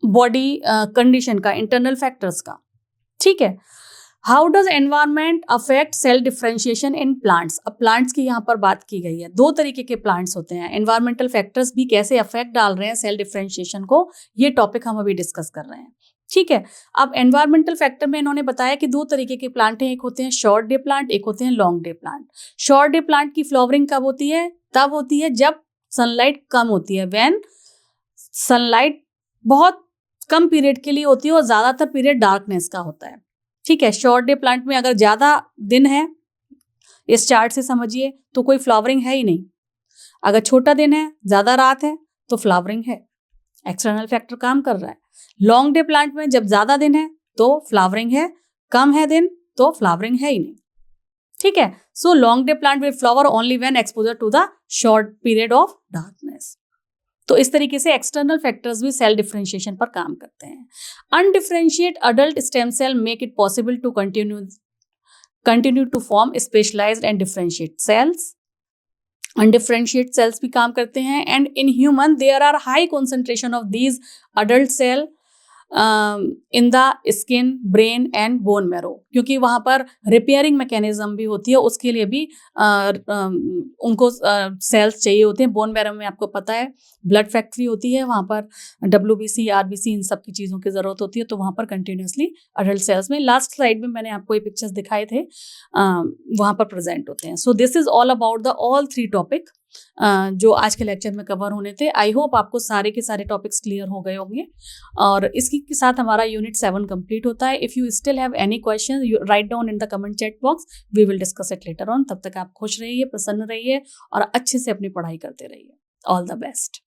बॉडी कंडीशन का, इंटरनल फैक्टर्स का। ठीक है, how does environment affect cell differentiation in plants. अब प्लांट्स की यहाँ पर बात की गई है, दो तरीके के प्लांट्स होते हैं। एनवायरमेंटल फैक्टर्स भी कैसे अफेक्ट डाल रहे हैं सेल डिफरेंशिएशन को, ये टॉपिक हम अभी डिस्कस कर रहे हैं। ठीक है, अब एनवायरमेंटल फैक्टर में इन्होंने बताया कि दो तरीके के प्लांट हैं, एक होते हैं शॉर्ट डे प्लांट, एक होते हैं long day plant. Short day plant की फ्लावरिंग कब होती है? तब होती है जब सनलाइट कम होती है, व्हेन सनलाइट बहुत कम पीरियड के लिए होती है और ज्यादातर पीरियड डार्कनेस का होता है। ठीक है, शॉर्ट डे प्लांट में अगर ज्यादा दिन है, इस चार्ट से समझिए, तो कोई फ्लावरिंग है ही नहीं। अगर छोटा दिन है, ज्यादा रात है, तो फ्लावरिंग है, एक्सटर्नल फैक्टर काम कर रहा है। लॉन्ग डे प्लांट में जब ज्यादा दिन है तो फ्लावरिंग है, कम है दिन तो फ्लावरिंग है ही नहीं। ठीक है, so long day plant will flower only when exposure to the short period of darkness. तो इस तरीके से एक्सटर्नल फैक्टर्स भी सेल डिफरेंशिएशन पर काम करते हैं। Undifferentiate adult stem cell make it possible to continue to form specialised and differentiate cells. Undifferentiate cells भी काम करते हैं, and in human there are high concentration of these adult cell in the skin, brain and bone marrow, क्योंकि वहाँ पर repairing mechanism भी होती है, उसके लिए भी उनको सेल्स चाहिए होते हैं। बोन मैरो में आपको पता है ब्लड फैक्ट्री होती है, वहाँ पर WBC, RBC इन सब की चीज़ों की ज़रूरत होती है, तो वहाँ पर कंटिन्यूसली अडल्ट सेल्स में, लास्ट स्लाइड में मैंने आपको ये पिक्चर्स दिखाए थे, वहाँ पर प्रेजेंट होते हैं। So this is all about the all 3 topic जो आज के लेक्चर में कवर होने थे। आई होप आपको सारे के सारे टॉपिक्स क्लियर हो गए होंगे, और इसी के साथ हमारा यूनिट 7 कंप्लीट होता है। If you still have any question, you write down in the comment chat box, we will discuss it later on. तब तक आप खुश रहिए, प्रसन्न रहिए और अच्छे से अपनी पढ़ाई करते रहिए। All the best.